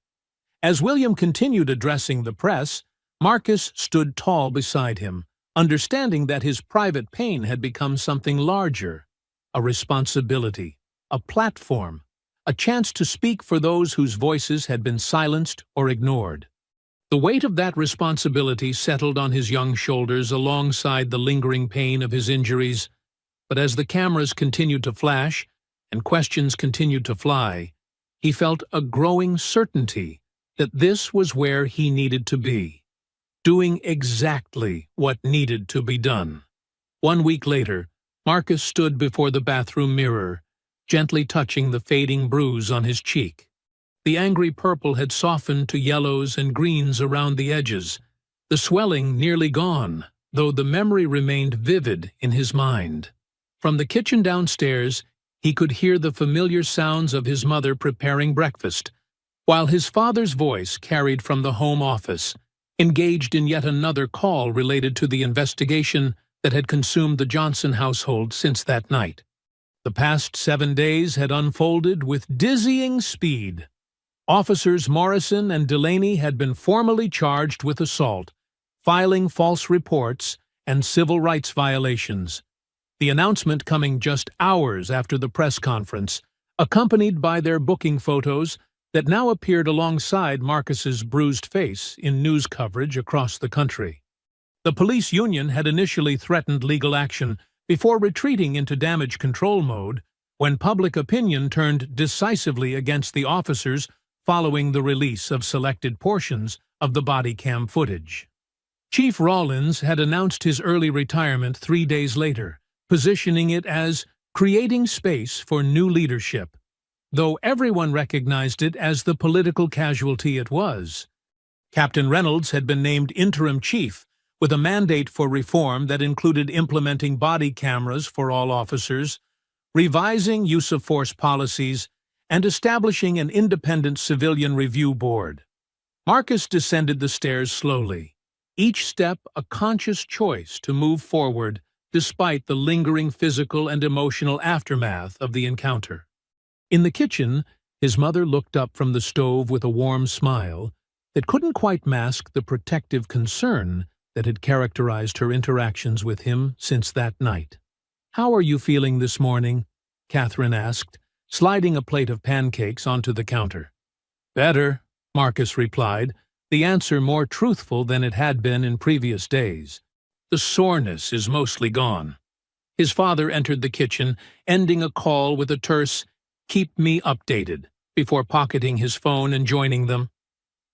A: As William continued addressing the press, Marcus stood tall beside him, understanding that his private pain had become something larger, a responsibility, a platform, a chance to speak for those whose voices had been silenced or ignored. The weight of that responsibility settled on his young shoulders alongside the lingering pain of his injuries, but as the cameras continued to flash and questions continued to fly, he felt a growing certainty that this was where he needed to be, doing exactly what needed to be done. 1 week later, Marcus stood before the bathroom mirror, gently touching the fading bruise on his cheek. The angry purple had softened to yellows and greens around the edges, the swelling nearly gone, though the memory remained vivid in his mind. From the kitchen downstairs, he could hear the familiar sounds of his mother preparing breakfast, while his father's voice carried from the home office, engaged in yet another call related to the investigation that had consumed the Johnson household since that night. The past 7 days had unfolded with dizzying speed. Officers Morrison and Delaney had been formally charged with assault, filing false reports, and civil rights violations. The announcement coming just hours after the press conference, accompanied by their booking photos that now appeared alongside Marcus's bruised face in news coverage across the country. The police union had initially threatened legal action before retreating into damage control mode when public opinion turned decisively against the officers following the release of selected portions of the body cam footage. Chief Rawlins had announced his early retirement 3 days later, positioning it as creating space for new leadership, though everyone recognized it as the political casualty it was. Captain Reynolds had been named interim chief, with a mandate for reform that included implementing body cameras for all officers, revising use-of-force policies, and establishing an independent civilian review board. Marcus descended the stairs slowly, each step a conscious choice to move forward despite the lingering physical and emotional aftermath of the encounter. In the kitchen, his mother looked up from the stove with a warm smile that couldn't quite mask the protective concern that had characterized her interactions with him since that night. "How are you feeling this morning?" Catherine asked, sliding a plate of pancakes onto the counter. "Better," Marcus replied, the answer more truthful than it had been in previous days. "The soreness is mostly gone." His father entered the kitchen, ending a call with a terse, "Keep me updated," before pocketing his phone and joining them.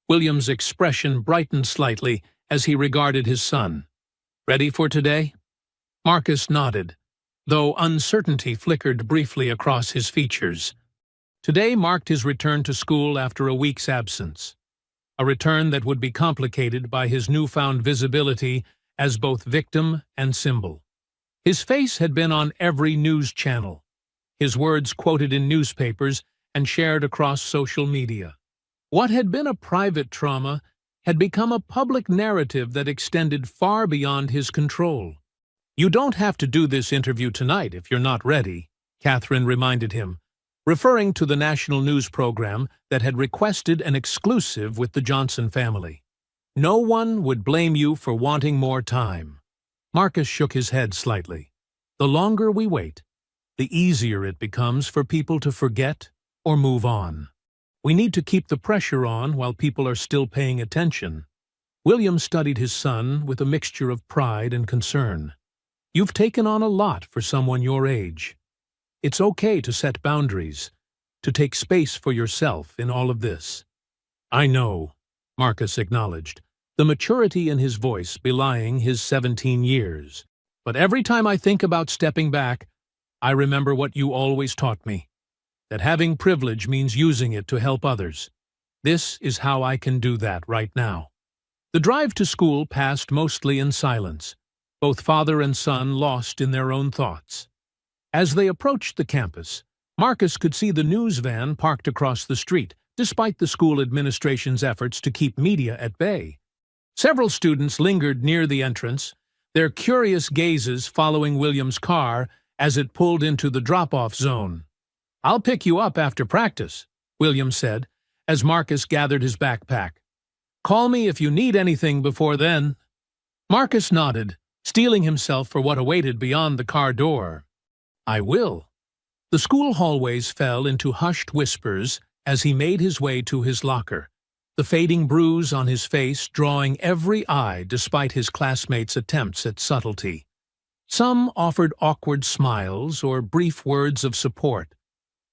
A: William's expression brightened slightly as he regarded his son. "Ready for today?" Marcus nodded, though uncertainty flickered briefly across his features. Today marked his return to school after a week's absence, a return that would be complicated by his newfound visibility as both victim and symbol. His face had been on every news channel, his words quoted in newspapers and shared across social media. What had been a private trauma had become a public narrative that extended far beyond his control. "You don't have to do this interview tonight if you're not ready," Catherine reminded him, referring to the national news program that had requested an exclusive with the Johnson family. "No one would blame you for wanting more time." Marcus shook his head slightly. "The longer we wait, the easier it becomes for people to forget or move on. We need to keep the pressure on while people are still paying attention. William studied his son with a mixture of pride and concern. You've taken on a lot for someone your age. It's okay to set boundaries, to take space for yourself in all of this. I know, Marcus acknowledged, the maturity in his voice belying his 17 years. But every time I think about stepping back, I remember what you always taught me, that having privilege means using it to help others. This is how I can do that right now. The drive to school passed mostly in silence, both father and son lost in their own thoughts. As they approached the campus, Marcus could see the news van parked across the street, despite the school administration's efforts to keep media at bay. Several students lingered near the entrance, their curious gazes following William's car as it pulled into the drop-off zone. "I'll pick you up after practice," William said, as Marcus gathered his backpack. "Call me if you need anything before then." Marcus nodded, steeling himself for what awaited beyond the car door. "I will." The school hallways fell into hushed whispers as he made his way to his locker, the fading bruise on his face drawing every eye despite his classmates' attempts at subtlety. Some offered awkward smiles or brief words of support.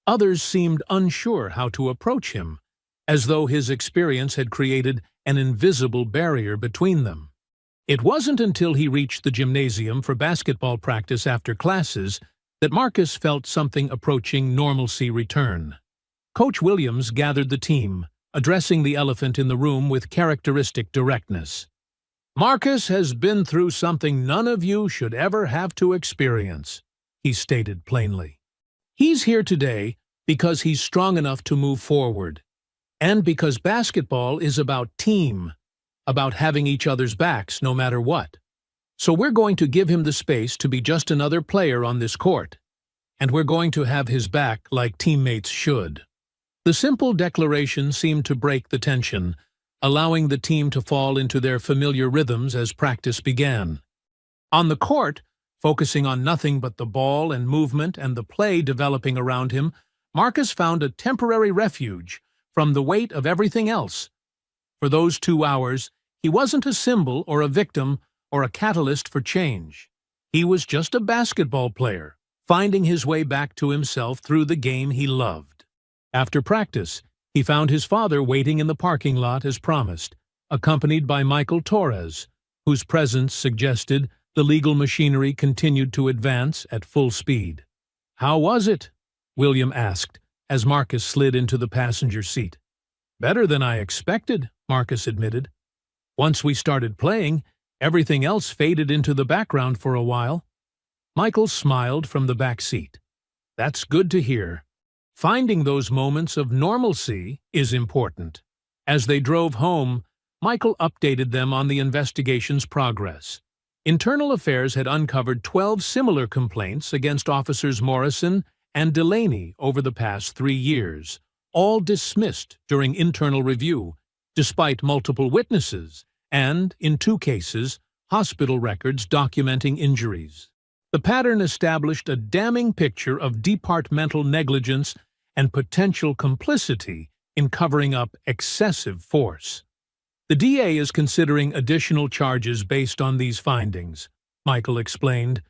A: Others seemed unsure how to approach him, as though his experience had created an invisible barrier between them. It wasn't until he reached the gymnasium for basketball practice after classes that Marcus felt something approaching normalcy return. Coach Williams gathered the team, addressing the elephant in the room with characteristic directness. "Marcus has been through something none of you should ever have to experience," he stated plainly. "He's here today because he's strong enough to move forward, and because basketball is about team, about having each other's backs no matter what. So we're going to give him the space to be just another player on this court, and we're going to have his back like teammates should." The simple declaration seemed to break the tension, allowing the team to fall into their familiar rhythms as practice began. On the court, focusing on nothing but the ball and movement and the play developing around him, Marcus found a temporary refuge from the weight of everything else. For those 2 hours, he wasn't a symbol or a victim or a catalyst for change. He was just a basketball player, finding his way back to himself through the game he loved. After practice, he found his father waiting in the parking lot as promised, accompanied by Michael Torres, whose presence suggested the legal machinery continued to advance at full speed. "How was it?" William asked, as Marcus slid into the passenger seat. "Better than I expected," Marcus admitted. "Once we started playing, everything else faded into the background for a while." Michael smiled from the back seat. "That's good to hear. Finding those moments of normalcy is important." As they drove home, Michael updated them on the investigation's progress. Internal Affairs had uncovered 12 similar complaints against Officers Morrison and Delaney over the past 3 years, all dismissed during internal review, despite multiple witnesses and, in 2 cases, hospital records documenting injuries. The pattern established a damning picture of departmental negligence and potential complicity in covering up excessive force. "The DA is considering additional charges based on these findings," Michael explained,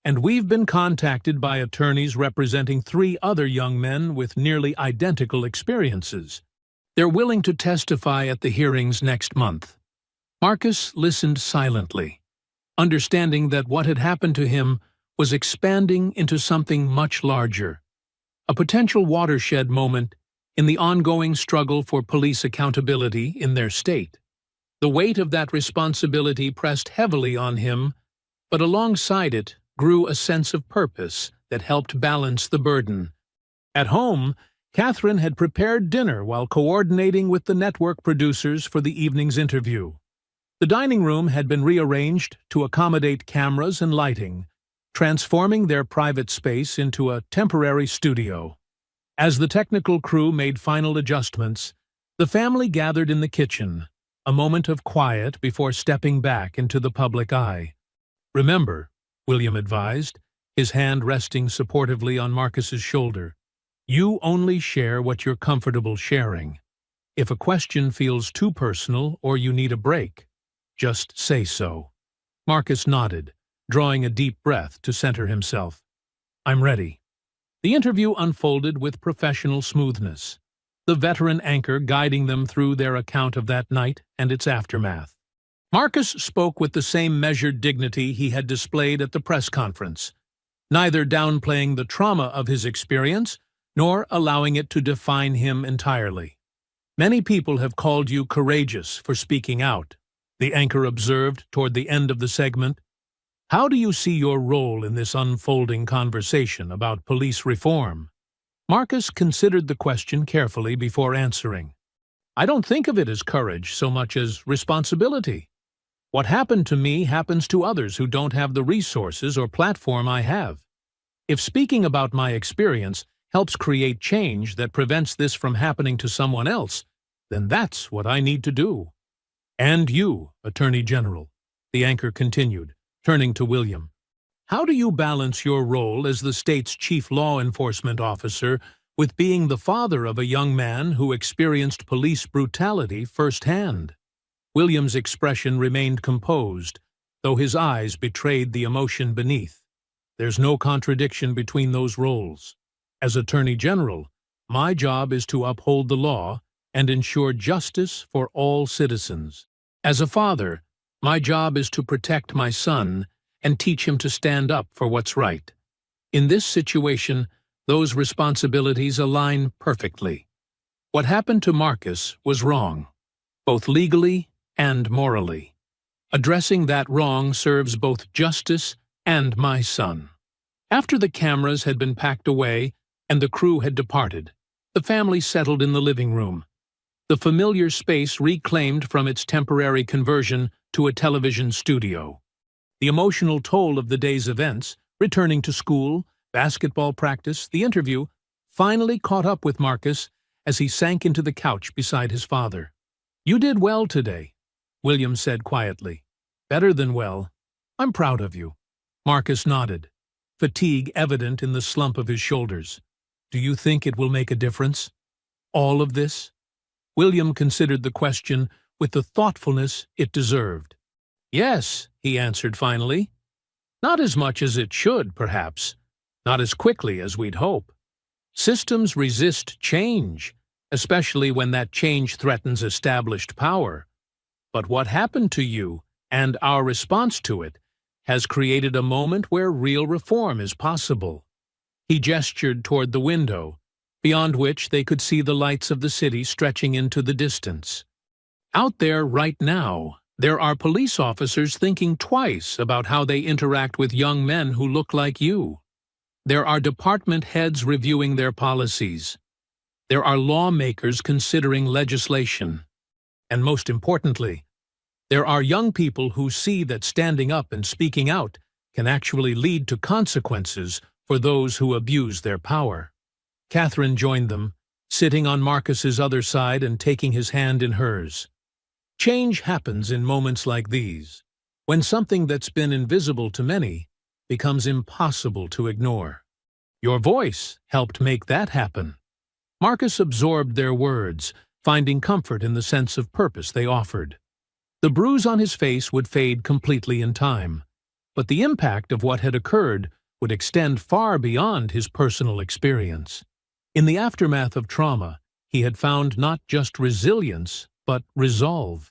A: "and we've been contacted by attorneys representing 3 other young men with nearly identical experiences. They're willing to testify at the hearings next month." Marcus listened silently, understanding that what had happened to him was expanding into something much larger, a potential watershed moment in the ongoing struggle for police accountability in their state. The weight of that responsibility pressed heavily on him, but alongside it grew a sense of purpose that helped balance the burden. At home, Catherine had prepared dinner while coordinating with the network producers for the evening's interview. The dining room had been rearranged to accommodate cameras and lighting, transforming their private space into a temporary studio. As the technical crew made final adjustments, the family gathered in the kitchen, a moment of quiet before stepping back into the public eye. "Remember," William advised, his hand resting supportively on Marcus's shoulder. You only share what you're comfortable sharing. If a question feels too personal or you need a break, just say so. Marcus nodded, drawing a deep breath to center himself. I'm ready. The interview unfolded with professional smoothness, the veteran anchor guiding them through their account of that night and its aftermath. Marcus spoke with the same measured dignity he had displayed at the press conference, neither downplaying the trauma of his experience nor allowing it to define him entirely. Many people have called you courageous for speaking out, the anchor observed toward the end of the segment. How do you see your role in this unfolding conversation about police reform? Marcus considered the question carefully before answering. I don't think of it as courage so much as responsibility. What happened to me happens to others who don't have the resources or platform I have. If speaking about my experience helps create change that prevents this from happening to someone else, then that's what I need to do. And you, Attorney General, the anchor continued, turning to William. How do you balance your role as the state's chief law enforcement officer with being the father of a young man who experienced police brutality firsthand? William's expression remained composed, though his eyes betrayed the emotion beneath. There's no contradiction between those roles. As Attorney General, my job is to uphold the law and ensure justice for all citizens. As a father, my job is to protect my son and teach him to stand up for what's right. In this situation, those responsibilities align perfectly. What happened to Marcus was wrong, both legally and morally. Addressing that wrong serves both justice and my son. After the cameras had been packed away and the crew had departed, the family settled in the living room, the familiar space reclaimed from its temporary conversion to a television studio. The emotional toll of the day's events, returning to school, basketball practice, the interview, finally caught up with Marcus as he sank into the couch beside his father. You did well today, William said quietly. Better than well. I'm proud of you. Marcus nodded, fatigue evident in the slump of his shoulders. Do you think it will make a difference? All of this? William considered the question with the thoughtfulness it deserved. Yes, he answered finally. Not as much as it should, perhaps. Not as quickly as we'd hope. Systems resist change, especially when that change threatens established power. But what happened to you, and our response to it, has created a moment where real reform is possible. He gestured toward the window, beyond which they could see the lights of the city stretching into the distance. Out there right now, there are police officers thinking twice about how they interact with young men who look like you. There are department heads reviewing their policies. There are lawmakers considering legislation. And most importantly, there are young people who see that standing up and speaking out can actually lead to consequences for those who abuse their power. Catherine joined them, sitting on Marcus's other side and taking his hand in hers. Change happens in moments like these, when something that's been invisible to many becomes impossible to ignore. Your voice helped make that happen. Marcus absorbed their words, finding comfort in the sense of purpose they offered. The bruise on his face would fade completely in time, but the impact of what had occurred would extend far beyond his personal experience. In the aftermath of trauma, he had found not just resilience, but resolve,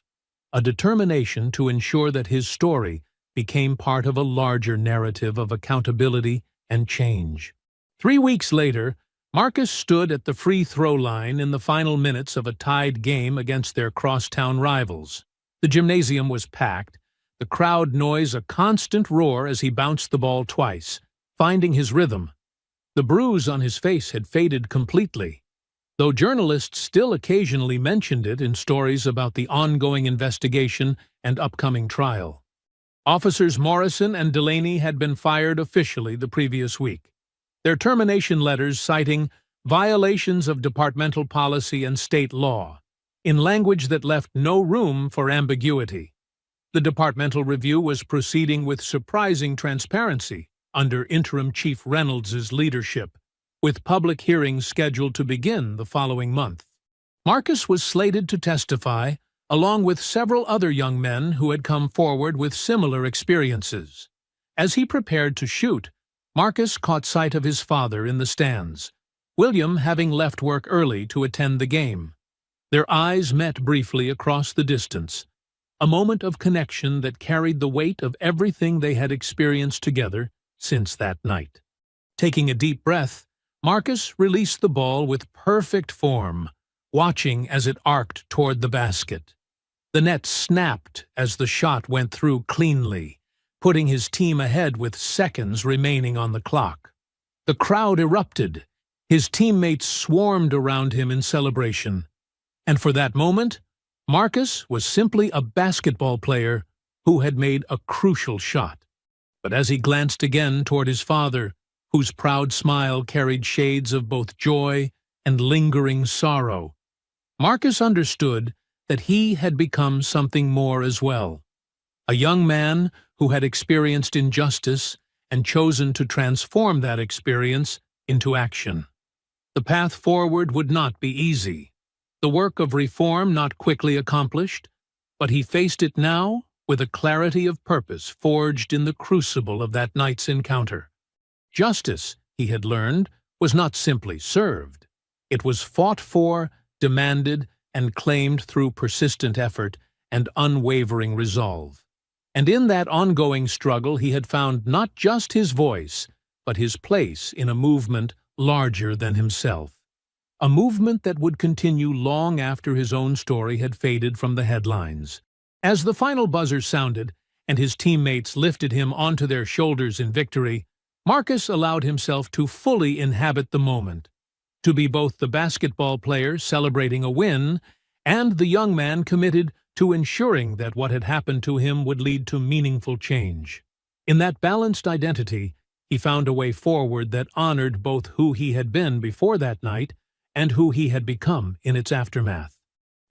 A: a determination to ensure that his story became part of a larger narrative of accountability and change. 3 weeks later, Marcus stood at the free throw line in the final minutes of a tied game against their crosstown rivals. The gymnasium was packed, the crowd noise a constant roar as he bounced the ball twice, finding his rhythm. The bruise on his face had faded completely, though journalists still occasionally mentioned it in stories about the ongoing investigation and upcoming trial. Officers Morrison and Delaney had been fired officially the previous week, their termination letters citing violations of departmental policy and state law, in language that left no room for ambiguity. The departmental review was proceeding with surprising transparency, under Interim Chief Reynolds's leadership, with public hearings scheduled to begin the following month. Marcus was slated to testify, along with several other young men who had come forward with similar experiences. As he prepared to shoot, Marcus caught sight of his father in the stands, William having left work early to attend the game. Their eyes met briefly across the distance, a moment of connection that carried the weight of everything they had experienced together since that night. Taking a deep breath, Marcus released the ball with perfect form, watching as it arced toward the basket. The net snapped as the shot went through cleanly, putting his team ahead with seconds remaining on the clock. The crowd erupted. His teammates swarmed around him in celebration. And for that moment, Marcus was simply a basketball player who had made a crucial shot. But as he glanced again toward his father, whose proud smile carried shades of both joy and lingering sorrow, Marcus understood that he had become something more as well. A young man who had experienced injustice and chosen to transform that experience into action. The path forward would not be easy, the work of reform not quickly accomplished, but he faced it now with a clarity of purpose forged in the crucible of that night's encounter. Justice, he had learned, was not simply served. It was fought for, demanded, and claimed through persistent effort and unwavering resolve. And in that ongoing struggle he had found not just his voice, but his place in a movement larger than himself. A movement that would continue long after his own story had faded from the headlines. As the final buzzer sounded and his teammates lifted him onto their shoulders in victory, Marcus allowed himself to fully inhabit the moment, to be both the basketball player celebrating a win and the young man committed to ensuring that what had happened to him would lead to meaningful change. In that balanced identity, he found a way forward that honored both who he had been before that night and who he had become in its aftermath.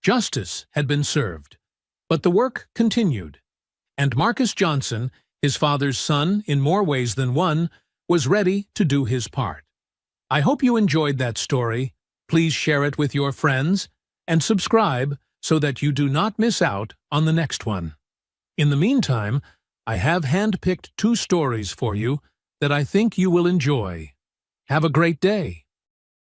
A: Justice had been served, but the work continued, and Marcus Johnson, his father's son in more ways than one, was ready to do his part. I hope you enjoyed that story. Please share it with your friends and subscribe so that you do not miss out on the next one. In the meantime, I have handpicked 2 stories for you that I think you will enjoy. Have a great day.